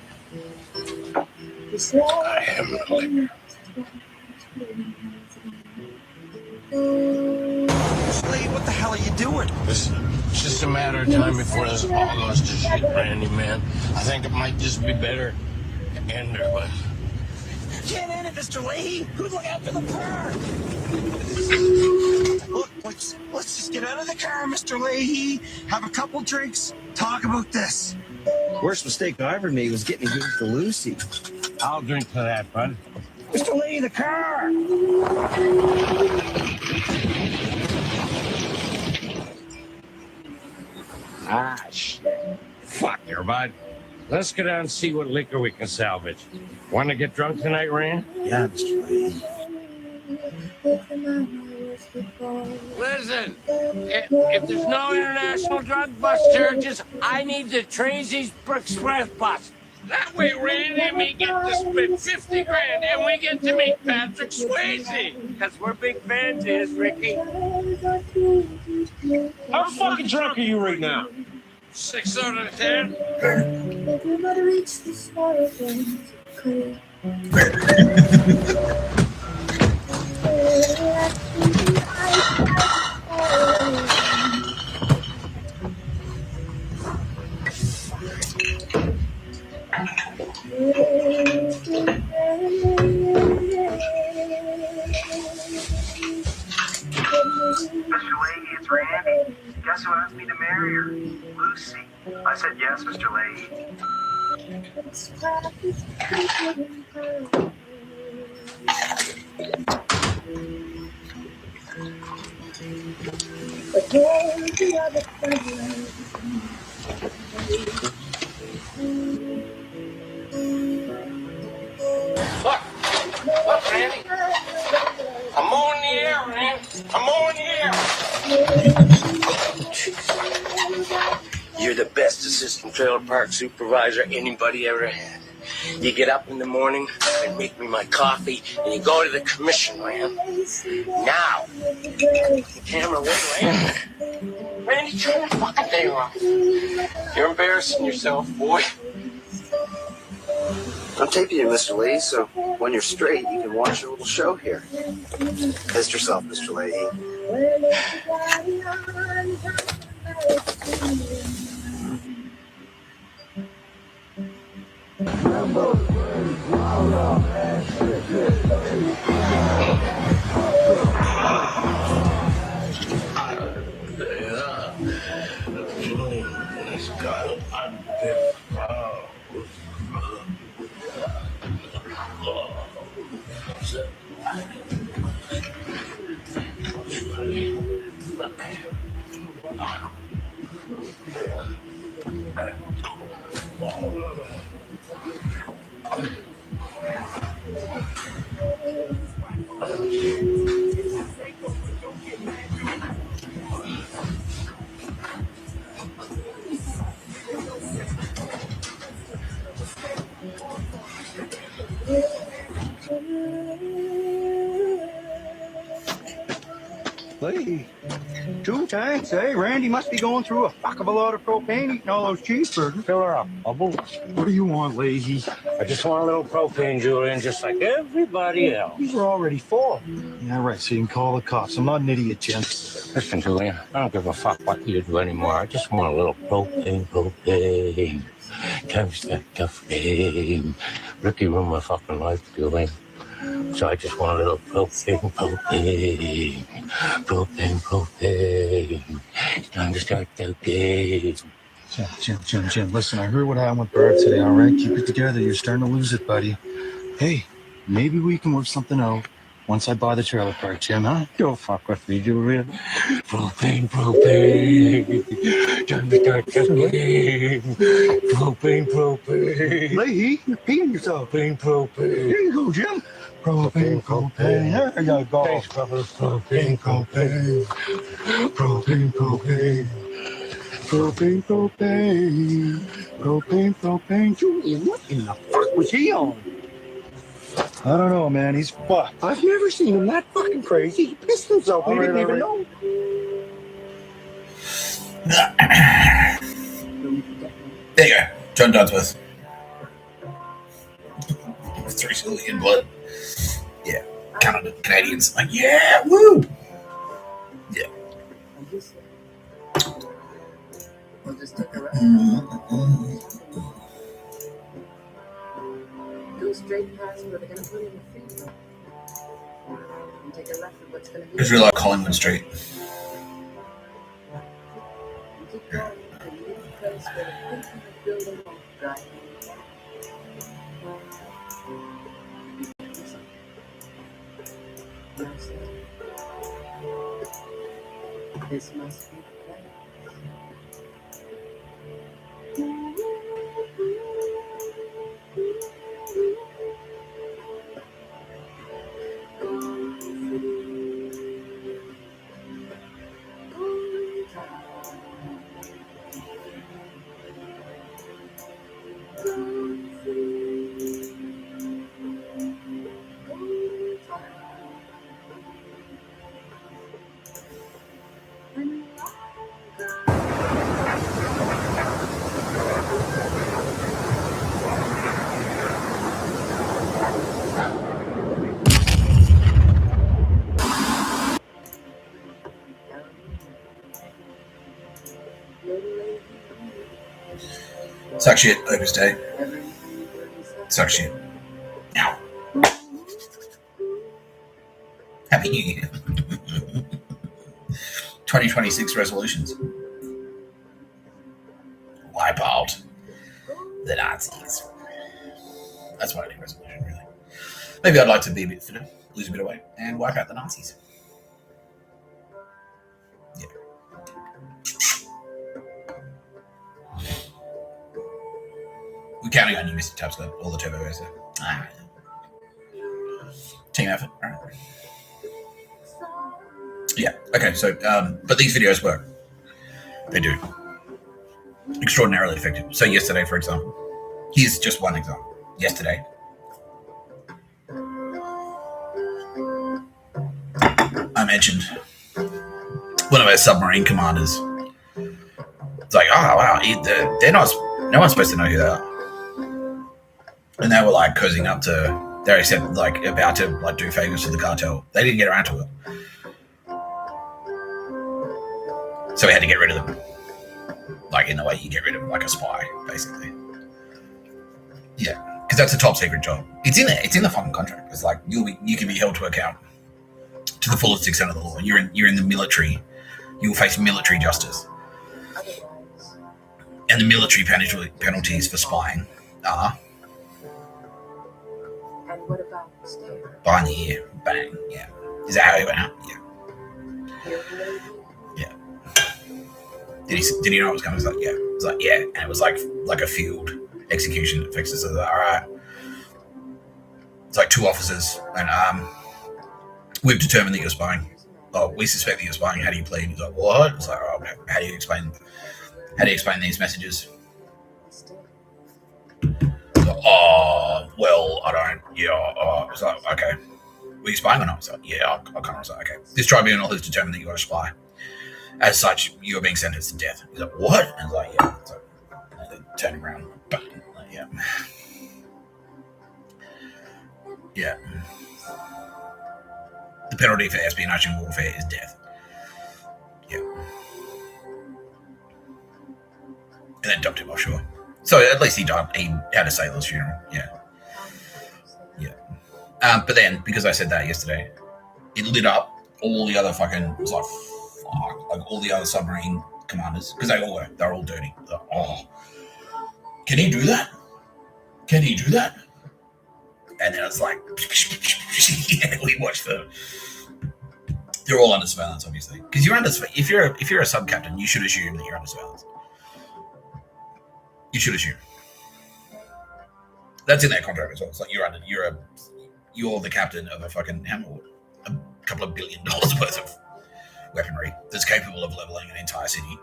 I am the liquor. Mr. Lee, what the hell are you doing? Listen, it's just a matter of time before this all goes to shit, Randy, man. I think it might just be better to end her, but... Get in it, Mr. Lee! Who's looking after the car? Look, let's just get out of the car, Mr. Leahy. Have a couple drinks. Talk about this. Worst mistake I ever made was getting engaged to Lucy. I'll drink to that, bud. Mr. Lee, the car! Ah, shit. Fuck her, bud. Let's go down and see what liquor we can salvage. Want to get drunk tonight, Rand? Yeah, Mr. Lee. Listen, if there's no international drug bust charges, I need the Tracy's Express bus. That way, Randy and me get to split 50 grand and we get to meet Patrick Swayze. Because we're big fans of his, Ricky. How fucking drunk are you right now? 6 out of 10. Mr. Leahy, it's Randy. Guess who asked me to marry her? Lucy. I said yes, Mr. Leahy. Look, Randy. I'm on the air, man. I'm on the air. You're the best assistant trailer park supervisor anybody ever had. You get up in the morning and make me my coffee, and you go to the commission, man. Now, the camera away, Randy. Randy, turn that fucking thing off. You're embarrassing yourself, boy. I'm taping you, Mr. Lee, so when you're straight, you can watch a little show here. Test yourself, Mr. Leahy. Hey, 2 tanks, eh? Randy must be going through a fuck of a lot of propane eating all those cheeseburgers. Fill her up, Bubble. What do you want, Leahy? I just want a little propane, Julian, just like everybody else. We were already full. Yeah, right, so you can call the cops. I'm not an idiot, Jim. Listen, Julian, I don't give a fuck what you do anymore. I just want a little propane. Times that fame. Ricky ruined my fucking life, Julian. So I just want a little propane. It's time to start the game. Jim, listen, I heard what happened with Bird today, all right? Keep it together. You're starting to lose it, buddy. Hey, maybe we can work something out once I buy the trailer park, Jim, huh? Don't fuck with me, Julian. Propane. Time to start the game. Propane. Leahy, you're peeing yourself. Propane. Here you go, Jim. Propane. There you go. Thanks, brother. Propane. Propane. Julian, what in the fuck was he on? I don't know, man. He's fucked. I've never seen him that fucking crazy. He pissed himself. He didn't even know. There you go. John Dunsworth. 3 Cillian blood. Yeah. Canadians. Like, yeah, woo! Yeah. We'll just take a rest. Go straight past where they're going to put in the feet. And take a left at what's going to be. It's really like Collingwood Street. And keep going and leave the place where the thinking of building will drive you. This must be the place. Suck shit, Opus Day. Suck shit. Ow. Happy New Year. 2026 resolutions. Wipe out the Nazis. That's my only resolution, really. Maybe I'd like to be a bit fitter, lose a bit of weight, and wipe out the Nazis. Yeah. We're counting on you, Mr. Tapscott, all the turbo guys there. Team effort. All right. Yeah. Okay. So, but these videos work. They do. Extraordinarily effective. So yesterday, for example, here's just one example. Yesterday, I mentioned one of our submarine commanders. It's like, oh wow, they're not. No one's supposed to know who they are. And they were like cozying up to. They're like about to like do favors for the cartel. They didn't get around to it. So we had to get rid of them. like in the way you get rid of like a spy, basically. Yeah, because that's a top secret job. It's in there. It's in the fucking contract. It's like you can be held to account to the fullest extent of the law. You're in the military. You will face military justice, and the military penalties for spying are And what about staying? behind the ear, bang. Yeah, is that how he went out? Yeah. Yeah. Did he know it was coming? He was like, yeah. It was like, yeah, and it was like a field execution that fixes it. Like, all right. It's like 2 officers, and we've determined that you're spying. Oh, we suspect that you're spying. How do you plead? He's like, what? It's like, oh, how do you explain these messages? Like, oh, well, I don't. Yeah. It's like, okay. Were you spying or not? It's like, yeah, I can't. I was like, okay. This tribunal has determined that you are a spy. As such, you are being sentenced to death. He's like, what? And I was like, yeah. So, turning around, bang. Like, yeah. Yeah. The penalty for espionage and warfare is death. Yeah. And then dumped him offshore. So at least he had a sailor's funeral. Yeah. Yeah. But then, because I said that yesterday, it lit up all the other fucking, it was like, fuck, like all the other submarine commanders, because they're all dirty. Like, oh, can he do that? Can he do that? And then it's like, yeah, we watched they're all under surveillance, obviously. Because if you're a sub captain, you should assume that you're under surveillance. You should assume. That's in that contract as well. It's like you're the captain of a fucking a couple of $1 billion worth of weaponry that's capable of leveling an entire city.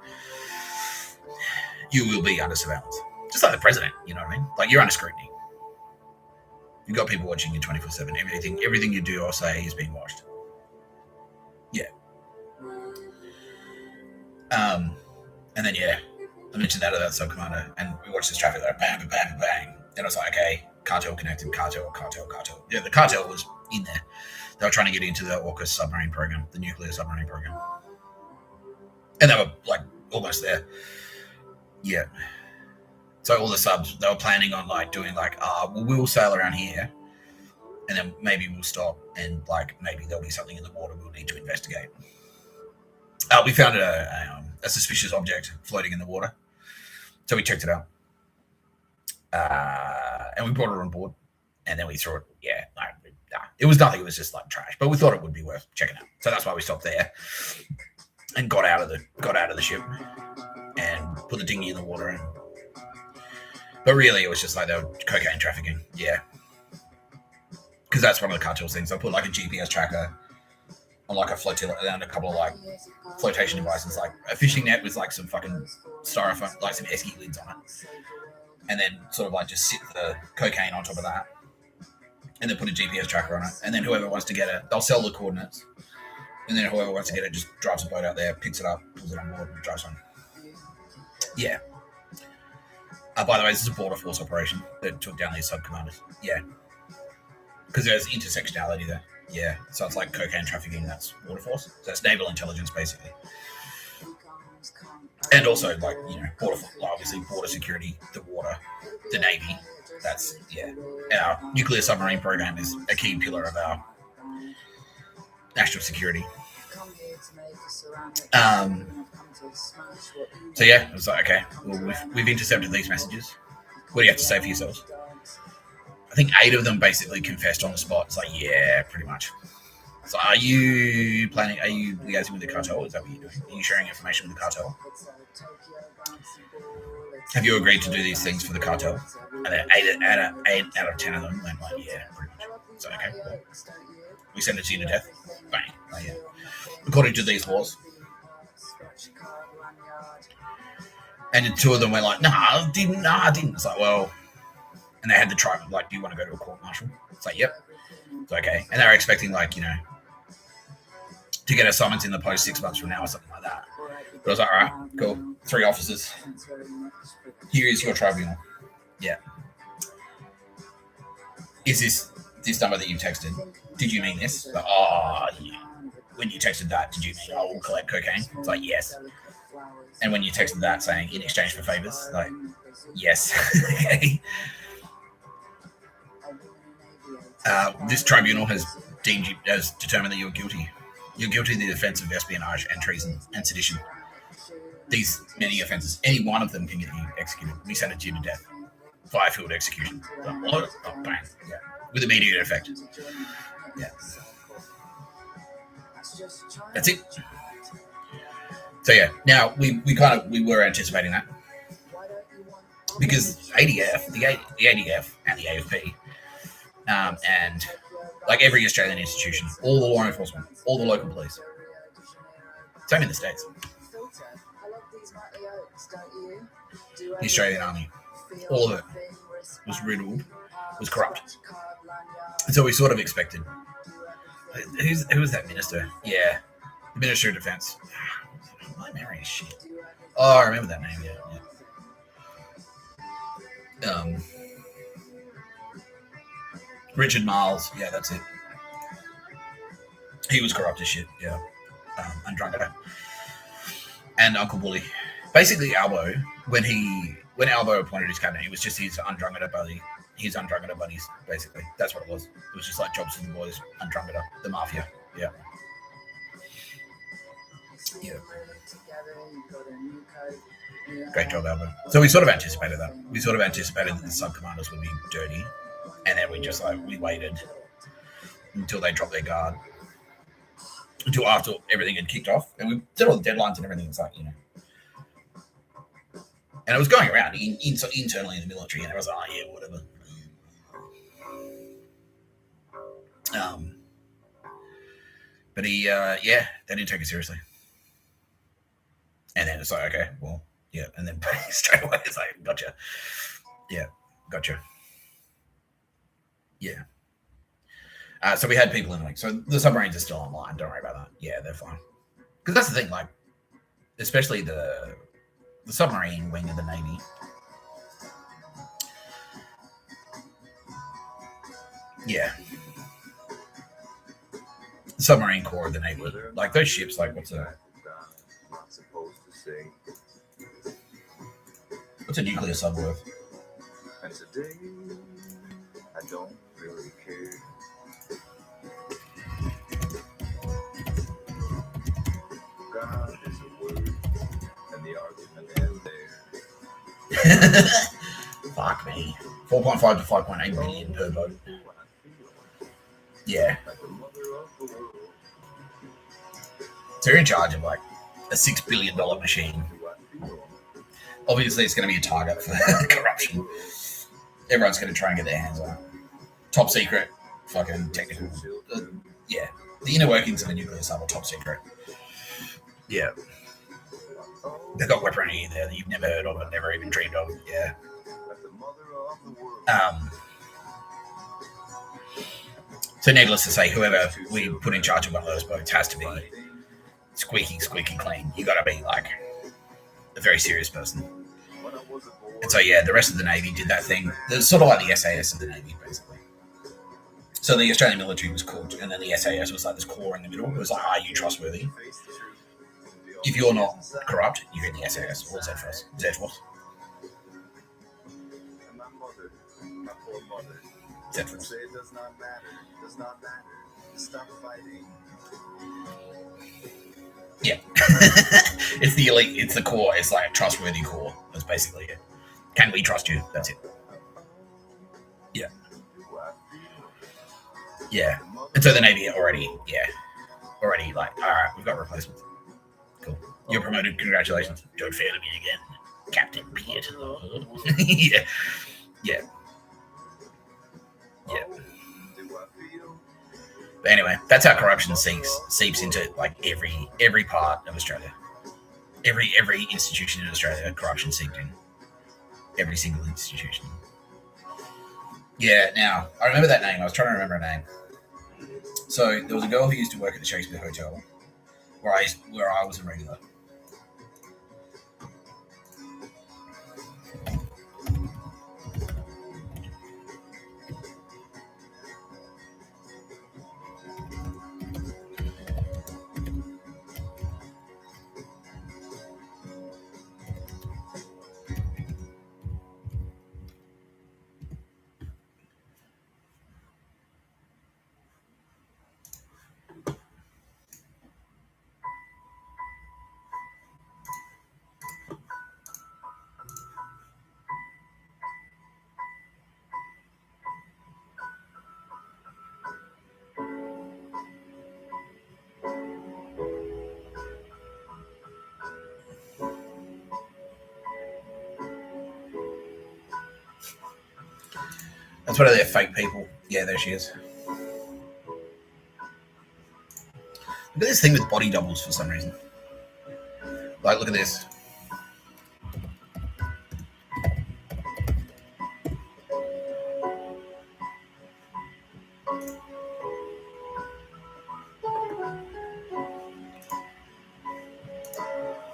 You will be under surveillance. Just like the president, you know what I mean? Like, you're under scrutiny. You've got people watching you 24/7. Everything you do or say is being watched. Yeah. And then, yeah, I mentioned that to that sub-commander, and we watched this traffic light, bang, bang, bang, bang. And I was like, okay, cartel connected, cartel. Yeah, the cartel was in there. They were trying to get into the AUKUS submarine program, the nuclear submarine program. And they were, like, almost there. Yeah. So all the subs, they were planning on, like, doing, like, we'll sail around here, and then maybe we'll stop, and, like, maybe there'll be something in the water we'll need to investigate. We found a suspicious object floating in the water, so we checked it out. And we brought it on board, and then we threw it. Yeah, it was nothing. It was just like trash, but we thought it would be worth checking out. So that's why we stopped there and got out of the ship and put the dinghy in the water. But really, it was just like they were cocaine trafficking. Yeah, because that's one of the cartel's things. They put like a GPS tracker on like a flotilla and a couple of like flotation devices, like a fishing net with like some fucking styrofoam, like some esky lids on it, and then sort of like just sit the cocaine on top of that, and then put a GPS tracker on it, and then whoever wants to get it, they'll sell the coordinates, and then whoever wants to get it just drives a boat out there, picks it up, pulls it on board, and drives on. Yeah. By the way, this is a border force operation that took down these sub-commanders. Yeah. Because there's intersectionality there. Yeah. So it's like cocaine trafficking, that's border force. So it's naval intelligence, basically. And also, like, you know, obviously border security, the water, the Navy. That's, yeah. Our nuclear submarine program is a key pillar of our national security. So yeah, it was like, okay, well, we've intercepted these messages. What do you have to say for yourselves? I think 8 of them basically confessed on the spot. It's like, yeah, pretty much. So are you liaising with the cartel? Is that what you're doing? Are you sharing information with the cartel? Have you agreed to do these things for the cartel? And then 8 out of 10 of them went like, yeah, pretty much. So, okay, well, we send it to you to death. Bang. Oh, yeah. According to these laws. And the 2 of them went like, nah, I didn't. It's like, well, and they had the tribe, like, do you want to go to a court martial? It's like, yep. It's okay. And they were expecting, like, you know, to get a summons in the post 6 months from now or something like that. But I was like, all right, cool. 3 officers. Here is your tribunal. Yeah. Is this number that you texted? Did you mean this? Like, oh, yeah. When you texted that, did you mean, oh, we'll collect cocaine? It's like, yes. And when you texted that saying in exchange for favors, like, yes. Okay. This tribunal has determined that you're guilty. You're guilty of the offence of espionage and treason and sedition. These many offences, any one of them can get you executed. We sentence you to death. Firefield execution. Oh, bang. Yeah. With immediate effect. Yeah. That's it. So yeah, now we were anticipating that because ADF, the ADF and the AFP, and like every Australian institution, all the law enforcement, all the local police, same in the States, the Australian Army, all of it was riddled, was corrupt. And so we sort of expected. Who was that minister? Yeah, the Minister of Defence. My memory is shit. Oh, I remember that name. Yeah. Richard Marles. Yeah, that's it. He was corrupt as shit. Yeah. Andromeda. And Uncle Bully. Basically, Albo, when Albo appointed his cabinet, it was just his Andromeda buddy. His Andromeda buddies, basically. That's what it was. It was just like jobs for the boys. Andromeda. The mafia. Yeah. Yeah. Great job, Albo. So we sort of anticipated that. We sort of anticipated that the sub-commanders would be dirty. And then we waited until they dropped their guard. Until after everything had kicked off. And we did all the deadlines and everything. It's like, And it was going around internally in the military. And everyone was like, oh, yeah, whatever. But they didn't take it seriously. And then it's like, okay, well, yeah. And then straight away it's like, gotcha. Yeah, gotcha. Yeah. So we had people in the wing. So the submarines are still online. Don't worry about that. Yeah, they're fine. Because that's the thing, like, especially the submarine wing of the Navy. Yeah. The submarine core of the Navy. Like those ships, like what's a nuclear sub worth? And today, I don't really care. God is a word, and the argument ends there. Fuck me. 4.5 to 5.8 million per boat. Yeah. So you're in charge of like a $6 billion machine. Obviously, it's going to be a target for corruption. Everyone's going to try and get their hands on it. Top secret, fucking technical. Yeah. The inner workings of a nuclear sub are top secret. Yeah. They've got weaponry there that you've never heard of and never even dreamed of. Yeah. So needless to say, whoever we put in charge of one of those boats has to be squeaky clean. You got to be like a very serious person. And so yeah, the rest of the Navy did that thing. It's sort of like the SAS of the Navy, basically. So the Australian military was called, and then the SAS was like this core in the middle. It was like, are you trustworthy? If you're not corrupt, you're in the SAS or Z-Force. Z-Force. Say it does not matter. Stop fighting. Yeah. It's the elite, it's the core, it's like a trustworthy core. That's basically it. Can we trust you? That's it. Yeah. Yeah. And so the Navy already like, alright, we've got replacements. Cool. You're promoted, congratulations. Don't fail to me again. Captain Piet. Yeah. Yeah. Yeah. But anyway, that's how corruption seeps into like every part of Australia. Every institution in Australia, corruption seeped in. Every single institution. Yeah, now, I remember that name. I was trying to remember a name. So there was a girl who used to work at the Shakespeare Hotel where I was a regular. That's one of their fake people. Yeah, there she is. Look at this thing with body doubles for some reason. Like, look at this.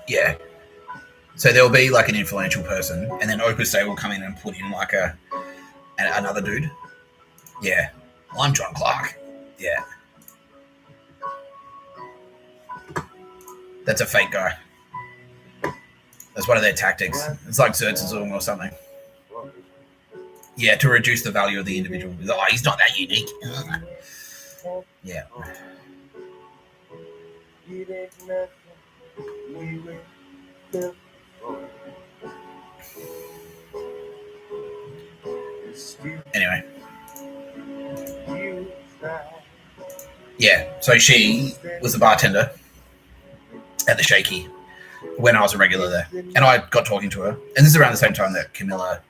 Yeah. So there'll be like an influential person, and then Opus Day will come in and put in like another dude. Yeah. Well, I'm John Clark. Yeah. That's a fake guy. That's one of their tactics. It's like Zertzism or something. Yeah, to reduce the value of the individual. Oh, he's not that unique. Yeah. Anyway. Yeah, so she was the bartender at the Shaky when I was a regular there. And I got talking to her. And this is around the same time that Camilla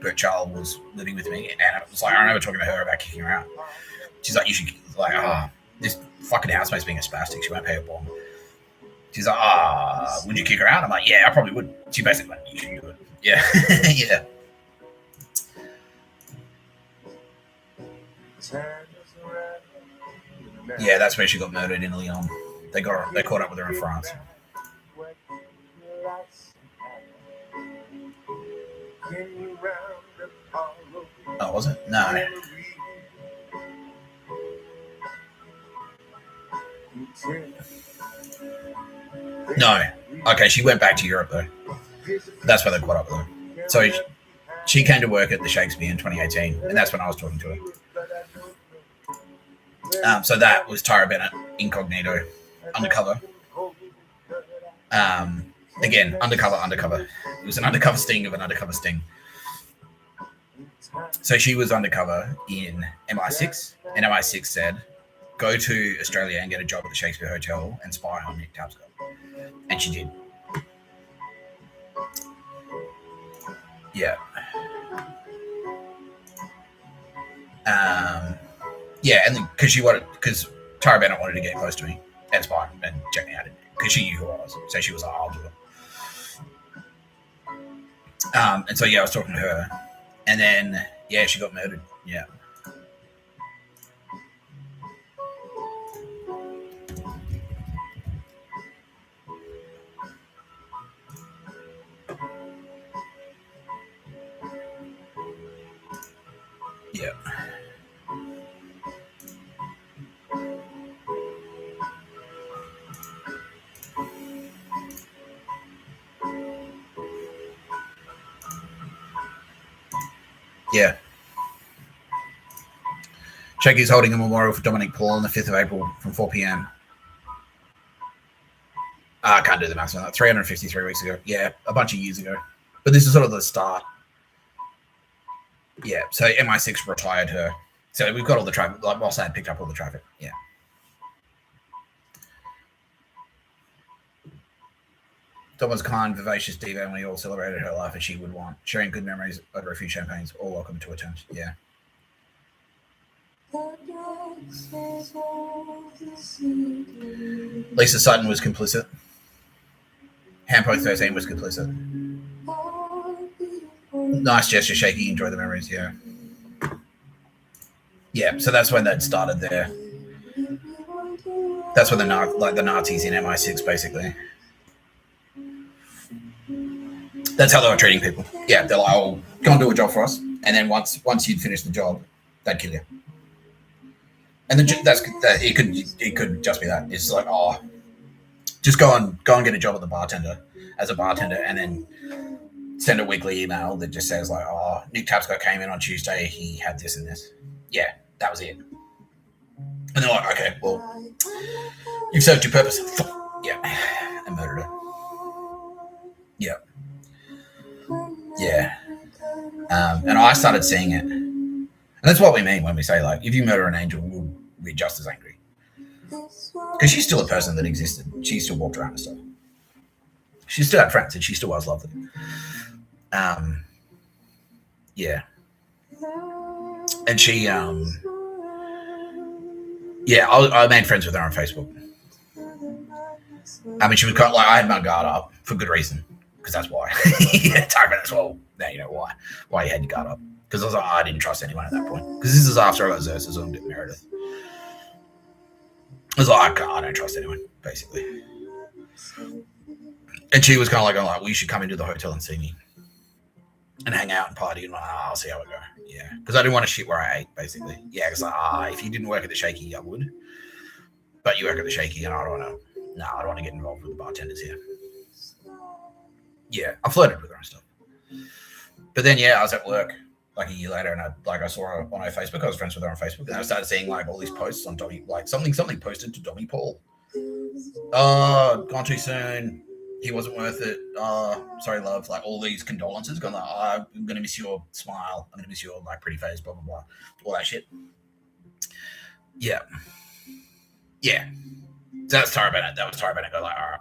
Birchall was living with me. And I was like, I remember talking to her about kicking her out. She's like, you should, like, this fucking housemate's being a spastic. She won't pay a bond. She's like, would you kick her out? I'm like, yeah, I probably would. She basically went, you should do it. Yeah. Yeah. Yeah, that's where she got murdered in Lyon. They caught up with her in France. Oh, was it? No. No. Okay, she went back to Europe though. That's where they caught up with her. So she came to work at the Shakespeare in 2018, and that's when I was talking to her. So that was Tyra Bennett, incognito, undercover. Again, undercover. It was an undercover sting of an undercover sting. So she was undercover in MI6, and MI6 said, go to Australia and get a job at the Shakespeare Hotel and spy on Nick Tapscott. And she did. Yeah. Yeah, and because Tyra Bennett wanted to get close to me and spy and check me out, because she knew who I was. So she was like, I'll do it. And so, yeah, I was talking to her. And then, yeah, she got murdered. Yeah. Yeah. Yeah. Shaky's holding a memorial for Dominic Paul on the 5th of April from 4 p.m. I can't do the maths on that. 353 weeks ago. Yeah, a bunch of years ago. But this is sort of the start. Yeah, so MI6 retired her. So we've got all the traffic. Like Mossad picked up all the traffic. Yeah. Dom was a kind, vivacious diva, and we all celebrated her life as she would want, sharing good memories over a few champagnes, all welcome to a terms. Yeah. Lisa Sutton was complicit. Hampo 13 was complicit. Nice gesture, Shaky. Enjoy the memories. Yeah. Yeah. So that's when that started there. That's when the Nazis in MI6 basically. That's how they were treating people. Yeah, they're like, "Oh, go and do a job for us," and then once you'd finished the job, they'd kill you. And then it could just be that. It's like, oh, just go and get a job as a bartender, and then send a weekly email that just says like, oh, Nick Tapscott came in on Tuesday. He had this and this. Yeah, that was it. And they're like, okay, well, you've served your purpose. Yeah, and murdered her. Yeah. Yeah. And I started seeing it. And that's what we mean when we say, like, if you murder an angel, we'll be just as angry. Because she's still a person that existed. She still walked around and stuff. She still had friends and she still was lovely. Yeah. And she, yeah, I made friends with her on Facebook. I mean, she was kind of like, I had my guard up for good reason, because that's why. Yeah, talk about as well. Now you know why you had your guard up. Because I was like, I didn't trust anyone at that point. Because this is after I got Xerxes and Meredith. I was like, I don't trust anyone, basically. And she was kind of like, well, you should come into the hotel and see me. And hang out and party. And I'll see how it goes. Yeah. Because I didn't want to shit where I ate, basically. Yeah, because if you didn't work at the Shaky, I would. But you work at the Shaky and I don't want to get involved with the bartenders here. Yeah, I flirted with her and stuff. But then, yeah, I was at work like a year later, and I saw her on her Facebook. I was friends with her on Facebook, and I started seeing like all these posts on Dommy, like something posted to Dommy Paul. Gone too soon. He wasn't worth it. Sorry, love. Like all these condolences. Going like, I'm gonna miss your smile. I'm gonna miss your like pretty face. Blah blah blah. All that shit. Yeah. Yeah. So that's Tara Bennett. That was Tara Bennett. Go like, all right,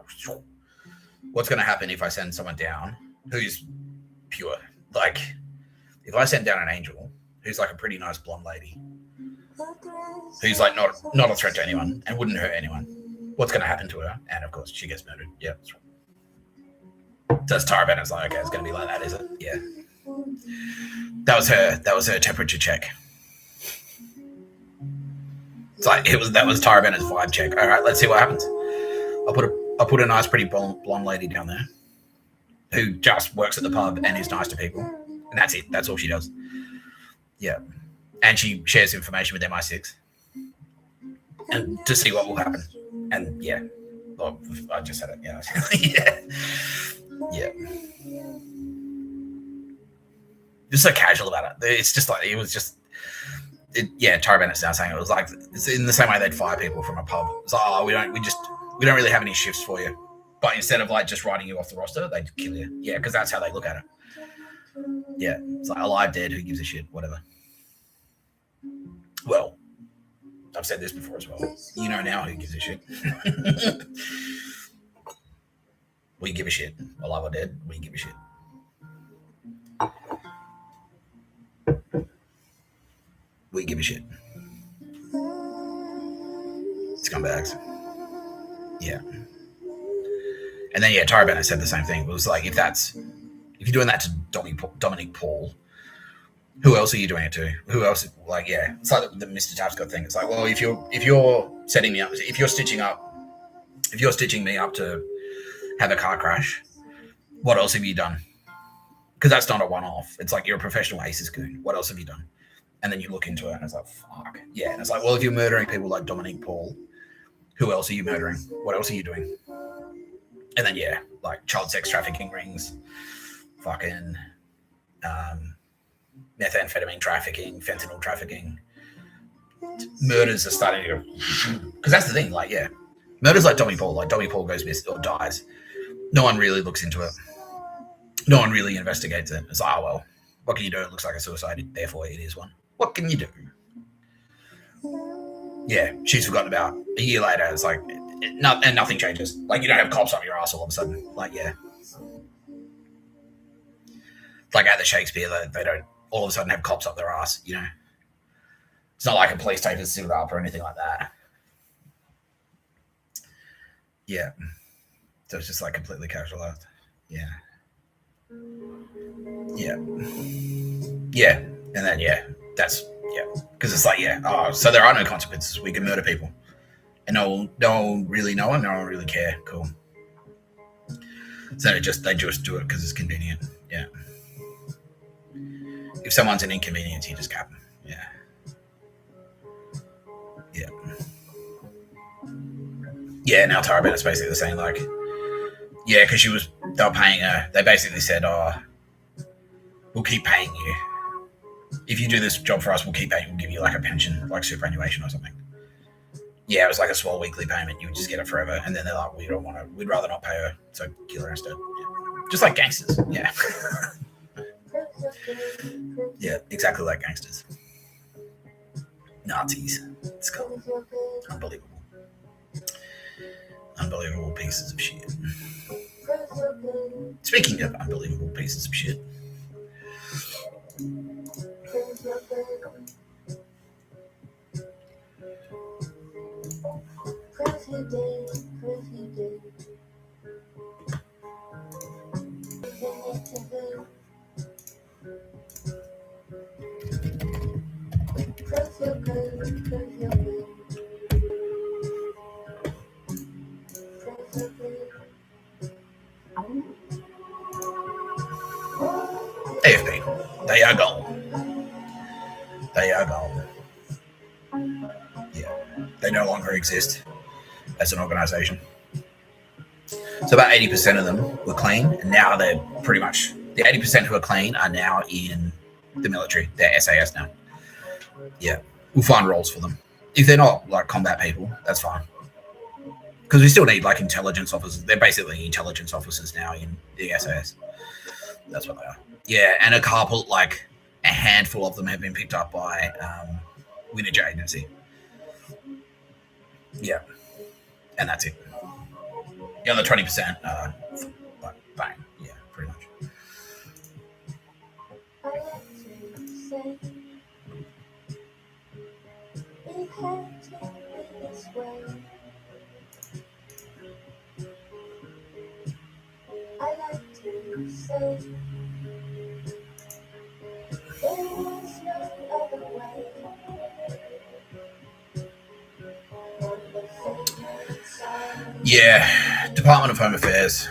what's gonna happen if I send someone down who's pure? Like, if I send down an angel who's like a pretty nice blonde lady, who's like not a threat to anyone and wouldn't hurt anyone, what's going to happen to her? And of course, she gets murdered. Yeah, that's right. So that's Tara Bennett's like, okay, it's going to be like that, is it? Yeah. That was her temperature check. It's like that was Tara Bennett's vibe check. All right, let's see what happens. I'll put a nice, pretty blonde lady down there who just works at the pub and is nice to people. And that's it. That's all she does. Yeah. And she shares information with MI6 and to see what will happen. And yeah. Well, I just said it. Yeah. Yeah. Just so casual about it. It's just like, it was just, yeah, Tara Bennett's now saying it was like, it's in the same way they'd fire people from a pub. It's like, we don't really have any shifts for you. But instead of like just writing you off the roster, they'd kill you. Yeah, because that's how they look at it. Yeah, it's like alive, dead, who gives a shit, whatever. Well, I've said this before as well. You know now who gives a shit. We give a shit. Alive or dead, we give a shit. We give a shit. Scumbags. Yeah. And then, yeah, Tara Bennett said the same thing. It was like, if you're doing that to Dominic Paul, who else are you doing it to? Who else? Like, yeah, it's like the Mr Tapscott thing. It's like, well, if you're setting me up, if you're stitching me up to have a car crash, what else have you done? Because that's not a one-off. It's like you're a professional aces goon. What else have you done? And then you look into it, and it's like, fuck. Yeah, and it's like, well, if you're murdering people like Dominic Paul, who else are you murdering? What else are you doing? And then, yeah, like child sex trafficking rings, fucking methamphetamine trafficking, fentanyl trafficking. Murders are starting to go, because that's the thing, like, yeah, murders like Dommy Paul goes missing or dies. No one really looks into it. No one really investigates it. It's like, oh, well, what can you do? It looks like a suicide, therefore it is one. What can you do? Yeah, she's forgotten about. A year later, it's like, and nothing changes. Like, you don't have cops up your ass all of a sudden. Like, yeah. Like at the Shakespeare, they don't all of a sudden have cops up their ass, you know? It's not like a police tape is sealed up or anything like that. Yeah. So it's just like completely casualized. Yeah. Yeah. Yeah. And then, yeah, that's, yeah. Because it's like, yeah, oh, so there are no consequences. We can murder people. And no one will really know and no one will really care. Cool. So they just do it because it's convenient. Yeah. If someone's an inconvenience, you just cap them. Yeah. Yeah. Yeah, now Tara Bennett's basically the same, like, yeah, because they were paying her. They basically said, oh, we'll keep paying you. If you do this job for us, we'll keep paying you. We'll give you like a pension, like superannuation or something. Yeah, it was like a small weekly payment. You would just get it forever. And then they're like, we'd rather not pay her, so kill her instead. Yeah. Just like gangsters. Yeah. Yeah, exactly like gangsters. Nazis. It's cool. Unbelievable. Unbelievable pieces of shit. Speaking of unbelievable pieces of shit. AFP, they are gone. They are gone. Yeah, they no longer exist as an organisation. So about 80% of them were clean, and now they're pretty much the 80% who are clean are now in the military. They're SAS now. Yeah, we'll find roles for them. If they're not like combat people, that's fine. Because we still need like intelligence officers. They're basically intelligence officers now in the SAS. That's what they are. Yeah, and a handful of them have been picked up by Winnage Agency. Yeah, and that's it. The other 20%, bang. Yeah, pretty much. Yeah, Department of Home Affairs.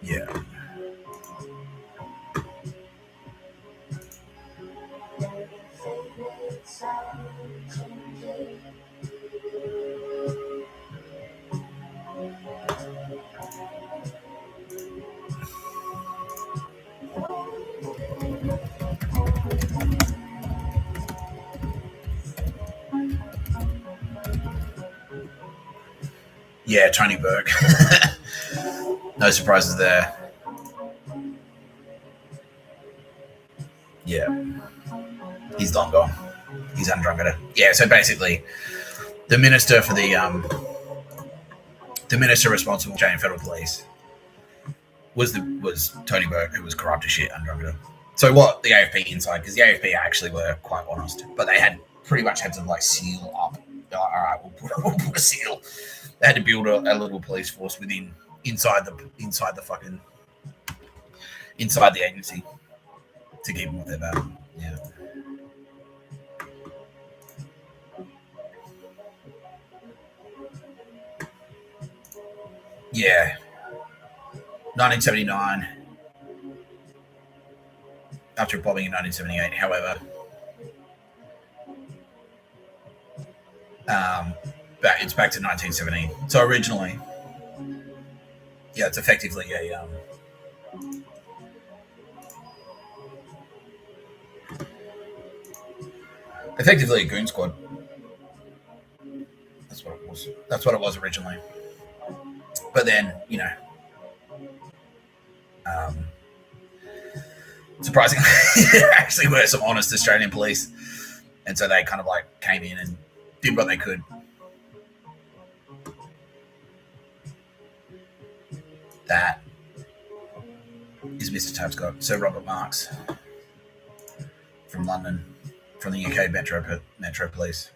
Yeah. Yeah, Tony Burke. No surprises there. Yeah. He's long gone. He's undrunketed. Yeah, so basically the minister for the minister responsible for Australian Federal Police was Tony Burke, who was corrupt as shit, undrunketed. So what the AFP inside, because the AFP actually were quite honest, but they had pretty much had to like seal up. All right, we'll put a seal. They had to build a little police force inside the agency to keep them with their battle. Yeah. Yeah. 1979. After a bombing in 1978, however, it's back to 1917. So originally, yeah, it's effectively a goon squad. That's what it was. That's what it was originally. But then, surprisingly, there actually were some honest Australian police, and so they kind of like came in and did what they could. That is Mr Tapscott, Sir Robert Marks from London, from the UK Metro Police,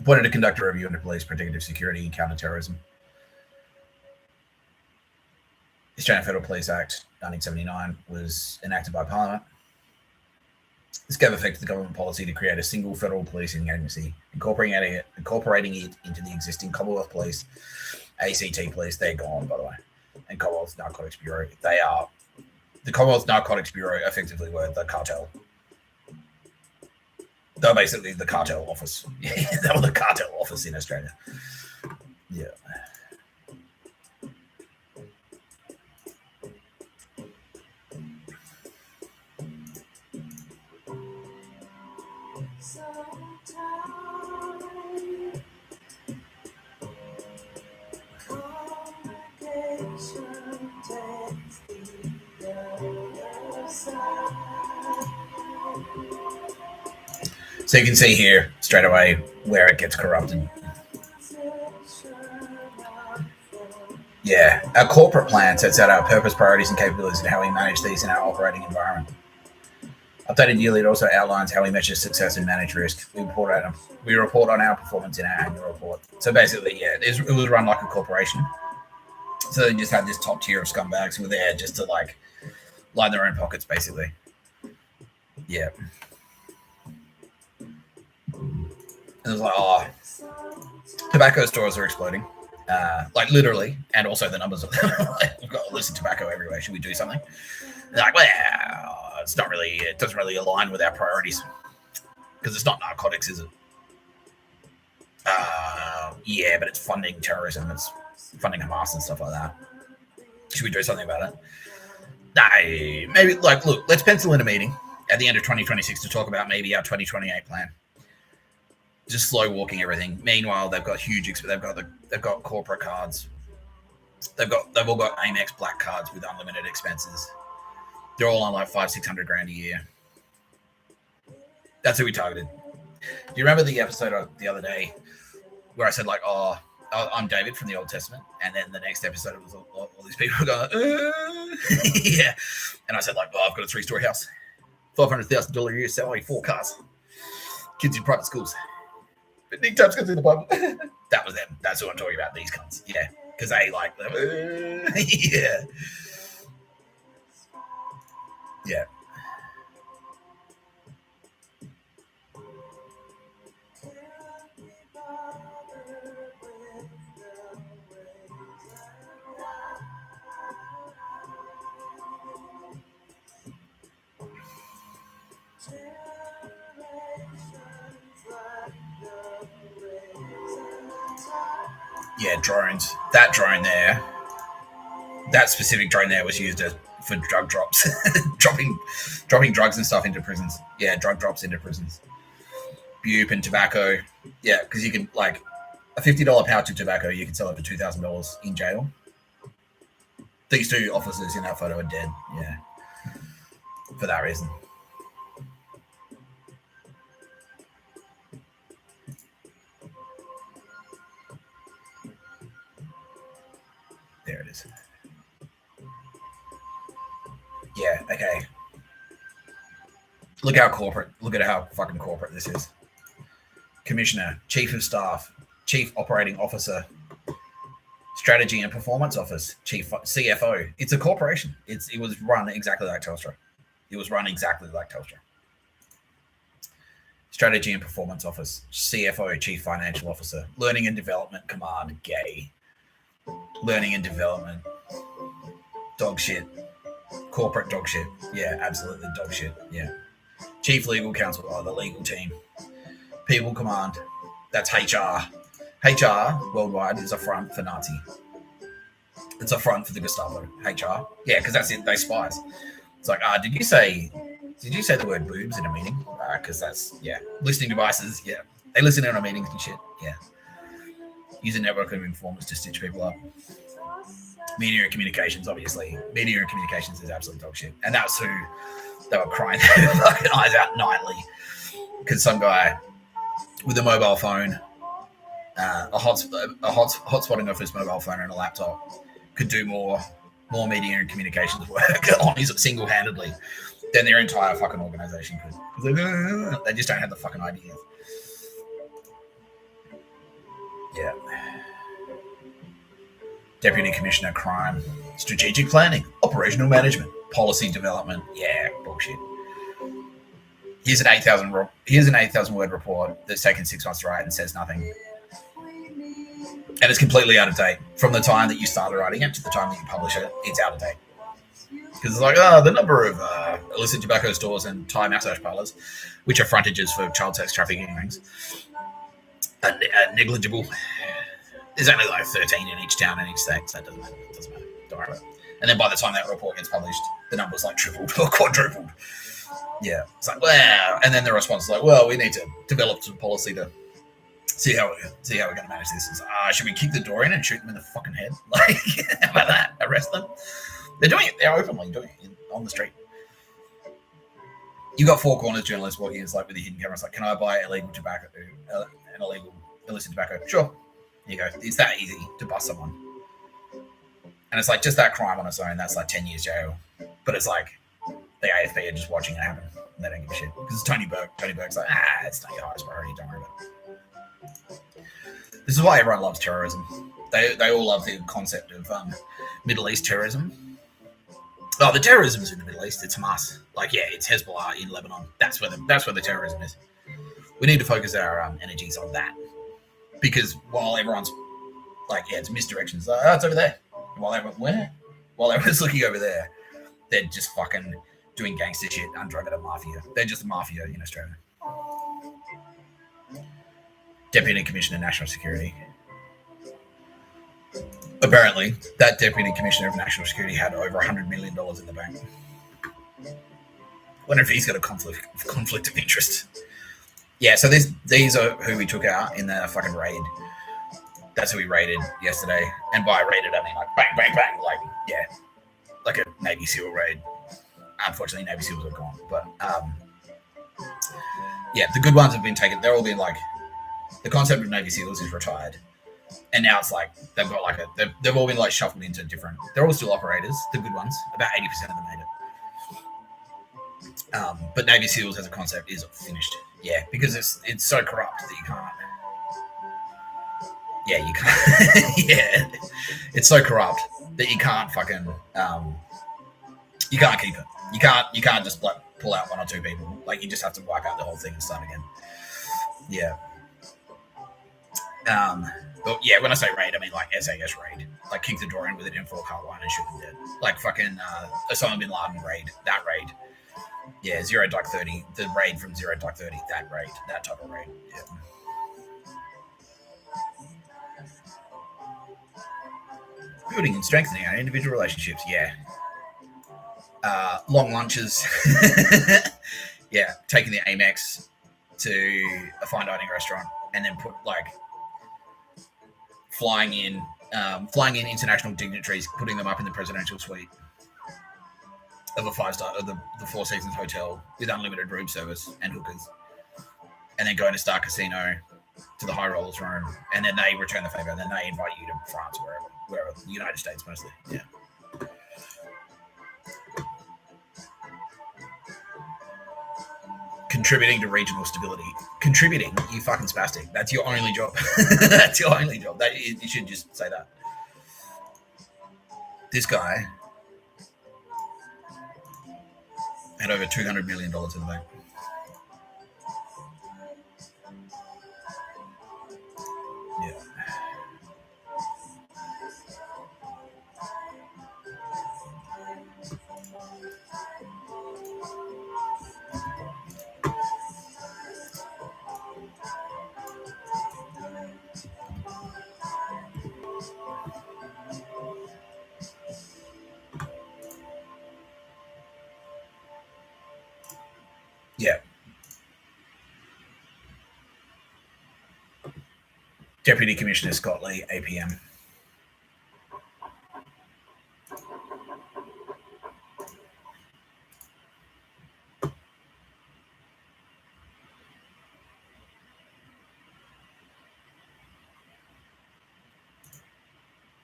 appointed to conduct a review into police protective security and counter-terrorism. The Australian Federal Police Act 1979 was enacted by Parliament. This gave effect to the government policy to create a single federal policing agency, incorporating it into the existing Commonwealth Police, ACT Police. They're gone, by the way, and Commonwealth Narcotics Bureau. The Commonwealth Narcotics Bureau effectively were the cartel. They were basically the cartel office. They were the cartel office in Australia. Yeah. So you can see here straight away where it gets corrupted. Yeah, our corporate plan sets out our purpose, priorities, and capabilities and how we manage these in our operating environment. Updated yearly, it also outlines how we measure success and manage risk. We report on our performance in our annual report. So basically, yeah, it was run like a corporation. So they just had this top tier of scumbags who were there just to like line their own pockets, basically. Yeah. It was like, oh, tobacco stores are exploding. Like literally, and also the numbers of them. Like, we've got illicit tobacco everywhere. Should we do something? They're like, well, it's not really. It doesn't really align with our priorities because it's not narcotics, is it? Yeah, but it's funding terrorism. It's funding Hamas and stuff like that. Should we do something about it? No, maybe like, look, let's pencil in a meeting at the end of 2026 to talk about maybe our 2028 plan. Just slow walking everything. Meanwhile, they've got huge. They've got corporate cards. They've all got Amex black cards with unlimited expenses. They're all on like $500-600 grand a year. That's who we targeted. Do you remember the episode the other day where I said like, oh, I'm David from the Old Testament, and then the next episode was all these people going, yeah, and I said like, oh, I've got a 3-story house, $500,000 a year salary, 4 cars, kids in private schools. But Nick Tapscott's in the Bible. That was them. That's who I'm talking about. These cunts. Yeah. Because they like them. Yeah. Yeah. Yeah, drones. That drone there, that specific drone there was used for drug drops, dropping drugs and stuff into prisons. Yeah, drug drops into prisons. Bupe and tobacco. Yeah, because you can, like, a $50 pouch of tobacco, you can sell it for $2,000 in jail. These 2 officers in that photo are dead. Yeah, for that reason. There it is. Yeah, okay. Look at how fucking corporate this is. Commissioner, Chief of Staff, Chief Operating Officer, Strategy and Performance Office, Chief CFO. It's a corporation. It was run exactly like Telstra. Strategy and Performance Office, CFO, Chief Financial Officer, Learning and Development Command, gay. Learning and development, dog shit. Corporate dog shit. Yeah, absolutely dog shit. Yeah. Chief Legal Counsel, the legal team. People Command, that's HR. HR worldwide is a front for Nazi. It's a front for the Gestapo. HR. Yeah, because that's it. They spies. It's like, did you say the word boobs in a meeting? Because that's, yeah. Listening devices, yeah. They listen in on meetings and shit. Yeah. Use a network of informers to stitch people up. Media and communications, obviously. Media and communications is absolute dog shit. And that's who they were crying their fucking eyes out nightly. Because some guy with a mobile phone, hotspotting off his mobile phone and a laptop could do more media and communications work on his single-handedly than their entire fucking organization could. Because they just don't have the fucking ideas. Yeah. Deputy Commissioner Crime, Strategic Planning, Operational Management, Policy Development. Yeah, bullshit. Here's an 8,000 word report that's taken 6 months to write and says nothing. And it's completely out of date. From the time that you started writing it to the time that you publish it, it's out of date. Because it's like, the number of illicit tobacco stores and Thai massage parlors, which are frontages for child sex trafficking rings, are negligible. There's only like 13 in each town in each state, so it doesn't matter. Don't worry about it. And then by the time that report gets published, the number's like tripled or quadrupled. Yeah. It's like, well, and then the response is like, well, we need to develop some policy to see how we're going to manage this. It's like, should we kick the door in and shoot them in the fucking head? Like, how about that? Arrest them? They're doing it. They're openly doing it on the street. You got Four Corners journalists walking in, like with a hidden camera. It's like, can I buy illicit tobacco? Sure. You go. It's that easy to bust someone. And it's like just that crime on its own, that's like 10 years jail. But it's like the AFP are just watching it happen. They don't give a shit because it's Tony Burke. Tony Burke's like, it's not your highest priority. Don't worry about it. This is why everyone loves terrorism. They all love the concept of Middle East terrorism. Oh, the terrorism is in the Middle East. It's Hamas. Like, yeah, it's Hezbollah in Lebanon. That's where the terrorism is. We need to focus our energies on that because while everyone's like, yeah, it's misdirections. It's over there. While everyone's looking over there, they're just fucking doing gangster shit, undrugged mafia. They're just a mafia in Australia. Deputy Commissioner of National Security. Apparently, that Deputy Commissioner of National Security had over $100 million in the bank. Wonder if he's got a conflict of interest. Yeah, so these are who we took out in the fucking raid. That's who we raided yesterday. And by raided, I mean like bang, bang, bang. Like, yeah, like a Navy SEAL raid. Unfortunately, Navy SEALs are gone. But, yeah, the good ones have been taken. They're all been like, the concept of Navy SEALs is retired. And now it's like, they've got like they've all been like shuffled into different, they're all still operators, the good ones. About 80% of them made it. But Navy SEALs as a concept is finished. Yeah, because it's so corrupt that you can't. Yeah, you can't. Yeah, it's so corrupt that you can't fucking. You can't keep it. You can't just like pull out one or two people. Like you just have to wipe out the whole thing and start again. Yeah. But yeah, when I say raid, I mean like SAS raid. Like kick the door in with an M4 carbine and shoot them dead. Like fucking Osama bin Laden raid. That raid. Yeah, 0 Dark 30. The raid from 0 Dark 30. That raid. That type of raid. Yeah. Building and strengthening our individual relationships. Yeah. Long lunches. Yeah. Taking the Amex to a fine dining restaurant and then put like flying in international dignitaries, putting them up in the presidential suite of a 5-star of the Four Seasons hotel with unlimited room service and hookers, and then going to Star Casino to the high rollers room, and then they return the favor, and then they invite you to France, wherever, the United States mostly. Yeah. Contributing to regional stability. Contributing, you fucking spastic. That's your only job. That's your only job. You should just say that. This guy had over $200 million in the bank. Yeah. Yeah. Deputy Commissioner Scott Lee, APM.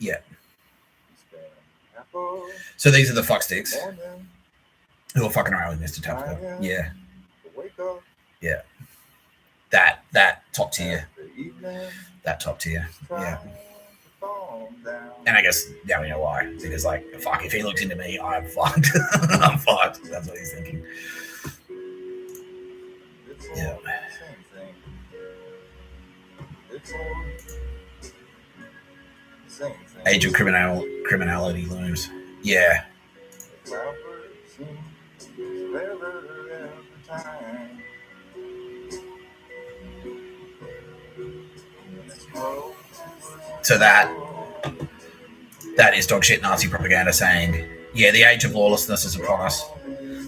Yeah. So these are the fucksticks who are fucking around with Mr. Tapscott. Yeah. Yeah. That top tier. That top tier. Yeah. And I guess now we know why. Because like, fuck, if he looks into me, I'm fucked. I'm fucked. That's what he's thinking. Yeah. Age of criminality looms. Yeah. So that is dog shit Nazi propaganda saying, yeah, the age of lawlessness is upon us.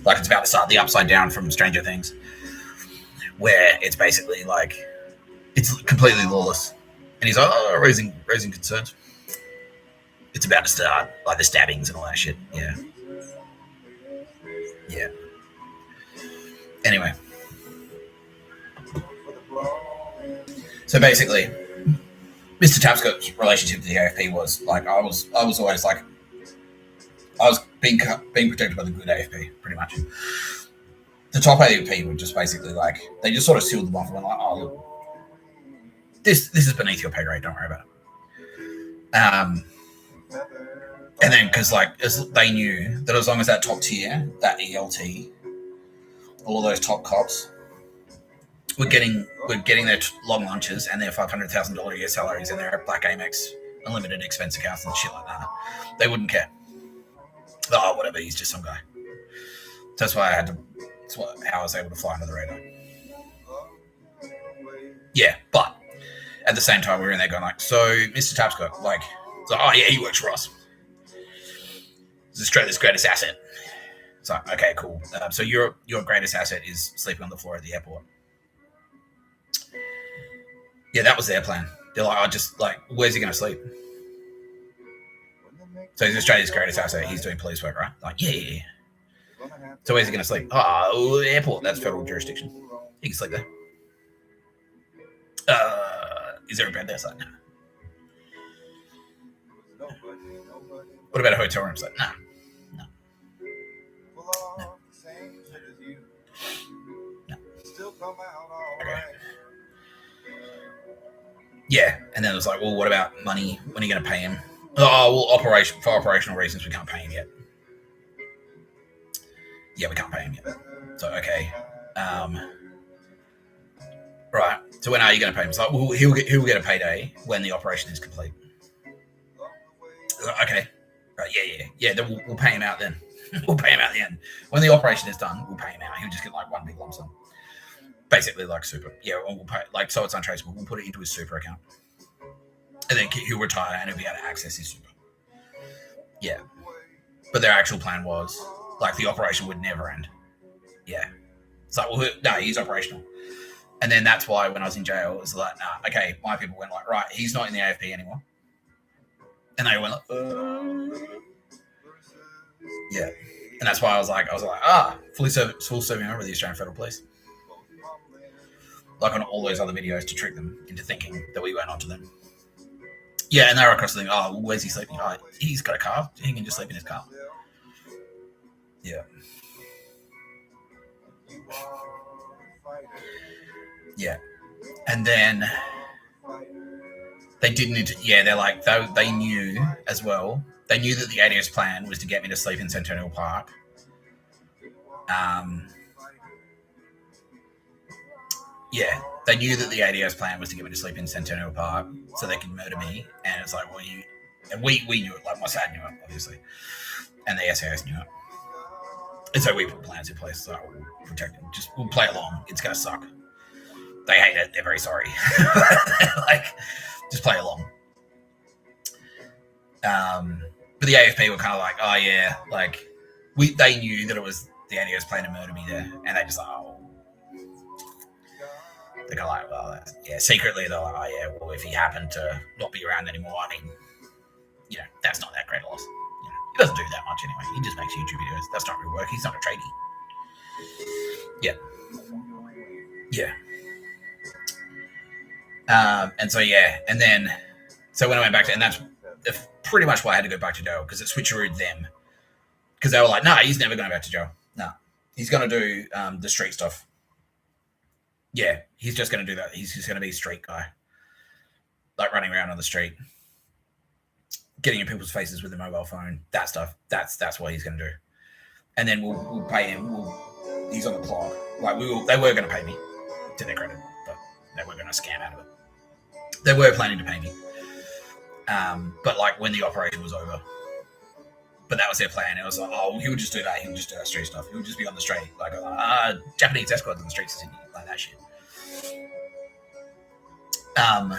Like it's about to start the upside down from Stranger Things, where it's basically like it's completely lawless. And he's like, raising concerns. It's about to start, like the stabbings and all that shit. Yeah. Yeah. Anyway. So basically, Mr. Tapscott's relationship to the AFP was like I was always like I was being protected by the good AFP, pretty much. the top AVP would just basically like, they just sort of sealed them off and went like, oh, look, this is beneath your pay grade, don't worry about it. And then because like they knew that as long as that top tier, that ELT, all of those top cops were getting their long lunches and their $500,000 a year salaries and their Black Amex unlimited expense accounts and shit like that, they wouldn't care. Oh, whatever, he's just some guy. That's why how I was able to fly under the radar. Yeah, but at the same time, we were in there going like, so Mr. Tapscott, like, so, oh yeah, he works for us. It's Australia's greatest asset. It's like, okay, cool. So your greatest asset is sleeping on the floor at the airport. Yeah, that was their plan. They're like, where's he going to sleep? So he's Australia's greatest asset. He's doing police work, right? Like, yeah. So where's he going to sleep? Oh, airport. That's federal jurisdiction. He can sleep there. Is there a bed there? It's like, no. What about a hotel room? It's like, no. Okay. Yeah, and then it was like, well, what about money? When are you going to pay him? Oh, well, for operational reasons, we can't pay him yet. Yeah, we can't pay him yet. So, okay. Right. So when are you going to pay him? It's like, well, he'll get a payday when the operation is complete. Okay. Right. Yeah. Then we'll pay him out then. We'll pay him out at the end. When the operation is done, we'll pay him out. He'll just get like one big lump sum. Basically like super. Yeah, we'll pay, like, so it's untraceable. We'll put it into his super account. And then he'll retire and he'll be able to access his super. Yeah. But their actual plan was, like, the operation would never end. Yeah. It's like, well, no, he's operational. And then that's why when I was in jail, it was like, nah, okay, my people went like, right, he's not in the AFP anymore. And they went like, yeah. And that's why I was like, full serving member of the Australian Federal Police. Like on all those other videos to trick them into thinking that we went onto them. Yeah, and they were across the thing, oh, well, where's he sleeping? Oh, he's got a car. He can just sleep in his car. Yeah. Yeah. And then they didn't, they're like, they knew as well. They knew that the ADS plan was to get me to sleep in Centennial Park. Yeah, they knew that the ADS plan was to get me to sleep in Centennial Park so they could murder me. And it's like, well, we knew it, like my SAD knew it, obviously. And the SAS knew it. And so we put plans in place, so we'll protect them. We'll play along. It's going to suck. They hate it. They're very sorry. Like, just play along. But the AFP were kind of like, oh yeah, like, they knew that it was the ADS plan to murder me there. And they just like, they're kind of like, well, yeah, secretly they're like, oh yeah, well, if he happened to not be around anymore, I mean, that's not that great a loss. He doesn't do that much anyway. He just makes YouTube videos. That's not real work. He's not a tradie. Yeah. And so, and then, so when I went back to, and that's pretty much why I had to go back to jail, because it switcherooed them. Because they were like, he's never going back to jail. He's going to do the street stuff. Yeah, he's just going to do that. He's just going to be a street guy. Like running around on the street. Getting in people's faces with a mobile phone. That stuff. That's what he's going to do. And then we'll pay him. He's on the clock. Like, they were going to pay me, to their credit. But they were going to scam out of it. They were planning to pay me. But like when the operation was over. But that was their plan. It was like, he would just do that. He would just do that street stuff. He would just be on the street. Like, Japanese escorts on the streets of Sydney. Like that shit. And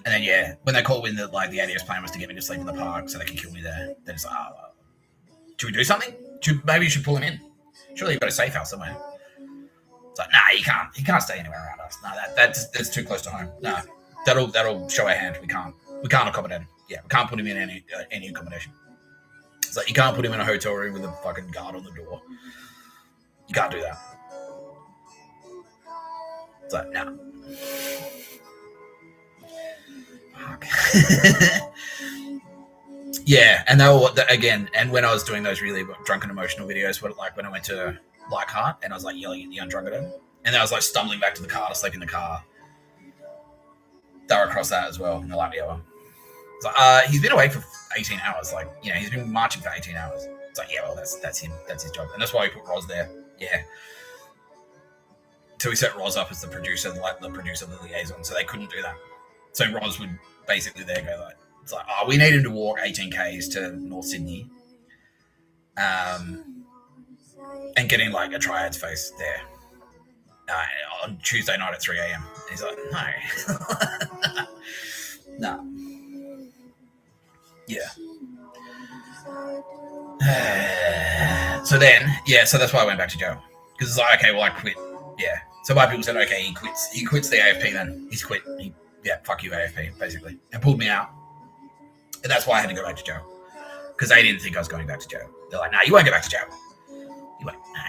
then, when they called in the ADS plan was to get me to sleep in the park so they could kill me there. Then it's like, should we do something? Maybe you should pull him in. Surely you've got a safe house somewhere. It's like, he can't. He can't stay anywhere around us. No, that's too close to home. No, that'll show our hand. We can't accommodate him. Yeah, we can't put him in any accommodation. It's like, you can't put him in a hotel room with a fucking guard on the door. You can't do that. It's like, no. Fuck. Yeah, and they were, again, and when I was doing those really drunken emotional videos, when I went to Leichhardt, and I was like yelling at the young drunk at him. And then I was like stumbling back to the car to sleep in the car. They were across that as well, in the lap yellow. It's like, he's been awake for 18 hours. Like, you know, he's been marching for 18 hours. It's like, yeah, well, that's him. That's his job. And that's why we put Roz there. Yeah. So we set Roz up as the producer, like the producer of the liaison, so they couldn't do that. So Roz would basically there go like, it's like, oh, we need him to walk 18 Ks to North Sydney. And getting like a triads face there. On Tuesday night at 3 a.m. He's like, no. No. Yeah. So then, so that's why I went back to jail. Because it's like, okay, well, I quit. Yeah. So my people said, okay, he quits the AFP then. He's quit. Fuck you, AFP, basically. And pulled me out. And that's why I had to go back to jail. Because they didn't think I was going back to jail. They're like, no, you won't go back to jail. You won't, no.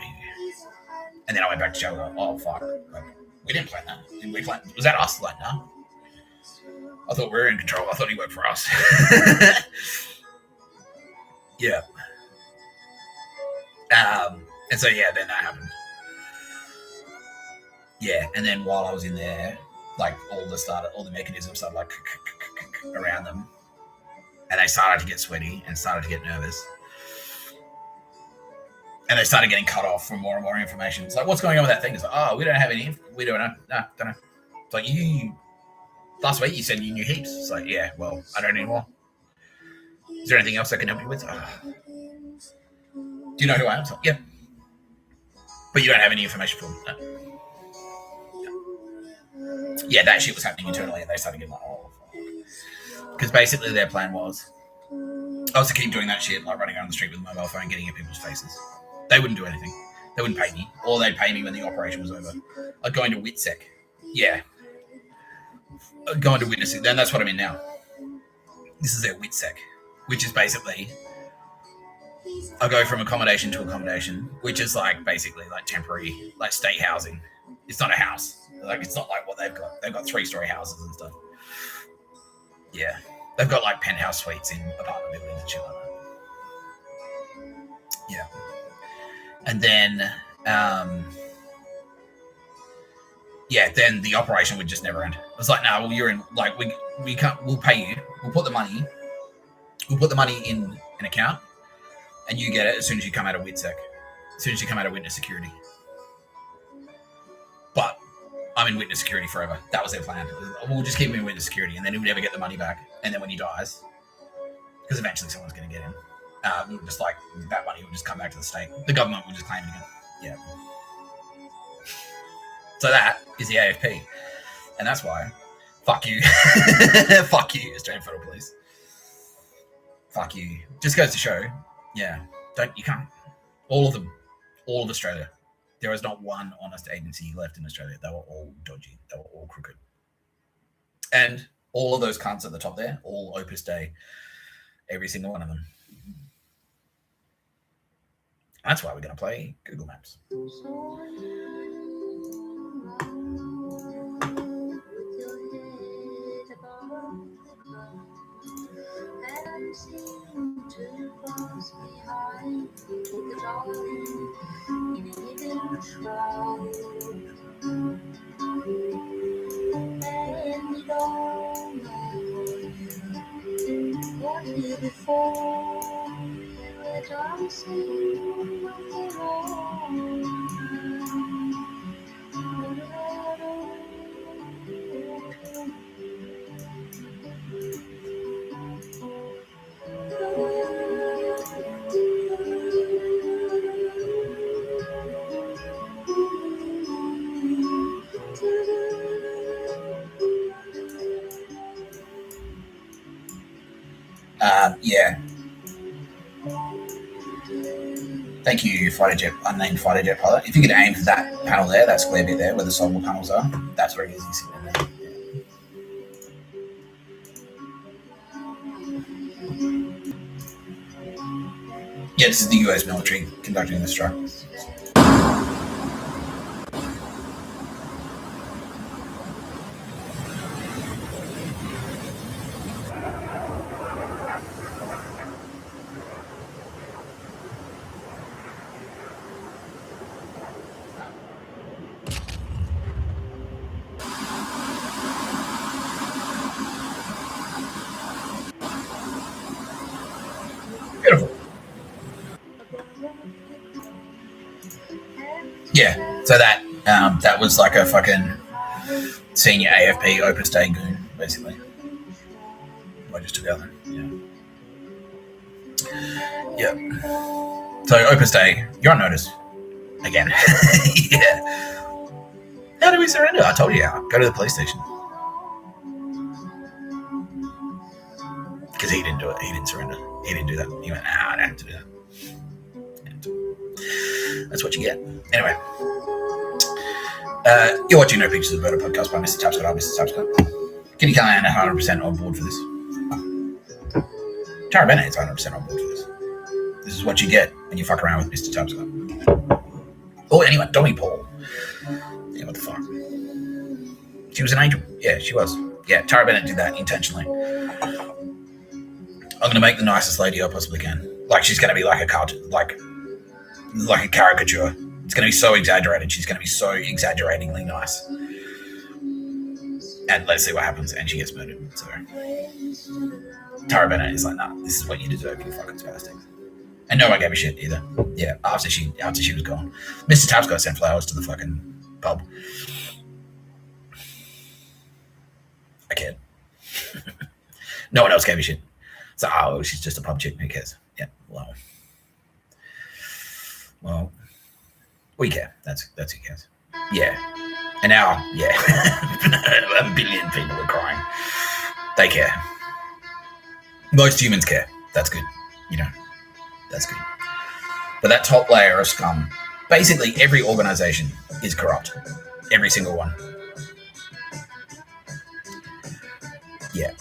And then I went back to jail, like, oh, fuck. Like, we didn't plan that. Didn't we plan? Was that us? Like, no. I thought we were in control. I thought he worked for us. Yeah. And so, then that happened. Yeah, and then while I was in there, like, all the mechanisms started, like, around them. And they started to get sweaty and started to get nervous. And they started getting cut off for more and more information. It's like, what's going on with that thing? It's like, oh, we don't have any. We don't know. No, don't know. It's like, last week you said you knew heaps. It's like, yeah, well, I don't anymore. Is there anything else I can help you with? Do you know who I am? It's like, yeah. But you don't have any information for them. No. Yeah, that shit was happening internally, and they started getting like, oh, fuck. Because basically their plan was to keep doing that shit, like running around the street with a mobile phone, getting in people's faces. They wouldn't do anything. They wouldn't pay me. Or they'd pay me when the operation was over. I'd go into WITSEC. Yeah. I'd go into witnessing. Then that's what I'm in now. This is their WITSEC, which is basically I go from accommodation to accommodation, which is like basically like temporary, like state housing. It's not a house. Like, it's not like what they've got. They've got 3-story houses and stuff. Yeah. They've got like penthouse suites in apartment buildings and shit like that. Yeah. And then, then the operation would just never end. It was like, no, well, you're in, like, we can't, we'll pay you. We'll put the money in an account and you get it as soon as you come out of WITSEC, as soon as you come out of witness security. But I'm in witness security forever. That was their plan. We'll just keep him in witness security and then he'll never get the money back. And then when he dies, because eventually someone's going to get him, we'll just like, that money will just come back to the state. The government will just claim it again. Yeah. So that is the AFP. And that's why, fuck you. Fuck you, Australian Federal Police. Fuck you. Just goes to show, you can't. All of them. All of Australia. There is not one honest agency left in Australia. They were all dodgy. They were all crooked. And all of those cunts at the top there, all Opus Dei. Every single one of them. That's why we're going to play Google Maps. Thank you, unnamed fighter jet pilot. If you could aim for that panel there, that square bit there where the solver panels are, that's where it is. You see them there. Yeah, this is the US military conducting this strike. Yeah, so that was like a fucking senior AFP Opus Dei goon, basically. I just took out there. Yeah. So Opus Dei, you're on notice again. Yeah. How do we surrender? I told you how. Go to the police station. Because he didn't do it. He didn't surrender. He didn't do that. He went, I don't have to do that. That's what you get. Anyway. You're watching No Pictures of the Murder podcast by Mr Tapscott. I'm Mr Tapscott. Kitty Callahan 100% on board for this. Tara Bennett is 100% on board for this. This is what you get when you fuck around with Mr Tapscott. Oh, anyway, Donnie Paul. Yeah, what the fuck? She was an angel. Yeah, she was. Yeah, Tara Bennett did that intentionally. I'm going to make the nicest lady I possibly can. Like, she's going to be like a cartoon, like a caricature. It's going to be so exaggerated. She's going to be so exaggeratingly nice. And let's see what happens. And she gets murdered. So Tara Bennett is like, nah, this is what you deserve, you fucking spastic. And no one gave a shit either. Yeah, after she was gone. Mr Tapscott sent flowers to the fucking pub. I cared. No one else gave a shit. So, she's just a pub chick. Who cares? Yeah, well, we care. That's who cares. Yeah. And now, yeah, 1 billion people are crying. They care. Most humans care. That's good. You know, that's good. But that top layer of scum, basically every organization is corrupt. Every single one. Yeah.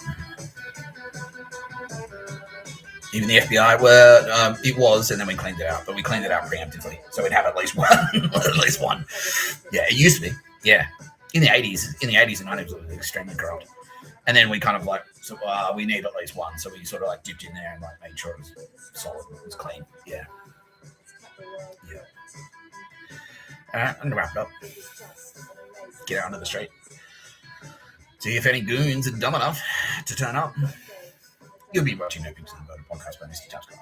Even the FBI, well, it was, and then we cleaned it out. But we cleaned it out preemptively, so we'd have at least one. At least one. Yeah, it used to be. Yeah, in the 80s and 90s, it was extremely corrupt. And then we kind of like, so we need at least one. So we sort of like dipped in there and like made sure it was solid, it was clean. Yeah. Yeah. All right, I'm gonna wrap it up. Get out onto the street. See if any goons are dumb enough to turn up. You'll be watching No Pictures of the Murder podcast by Mr Tapscott.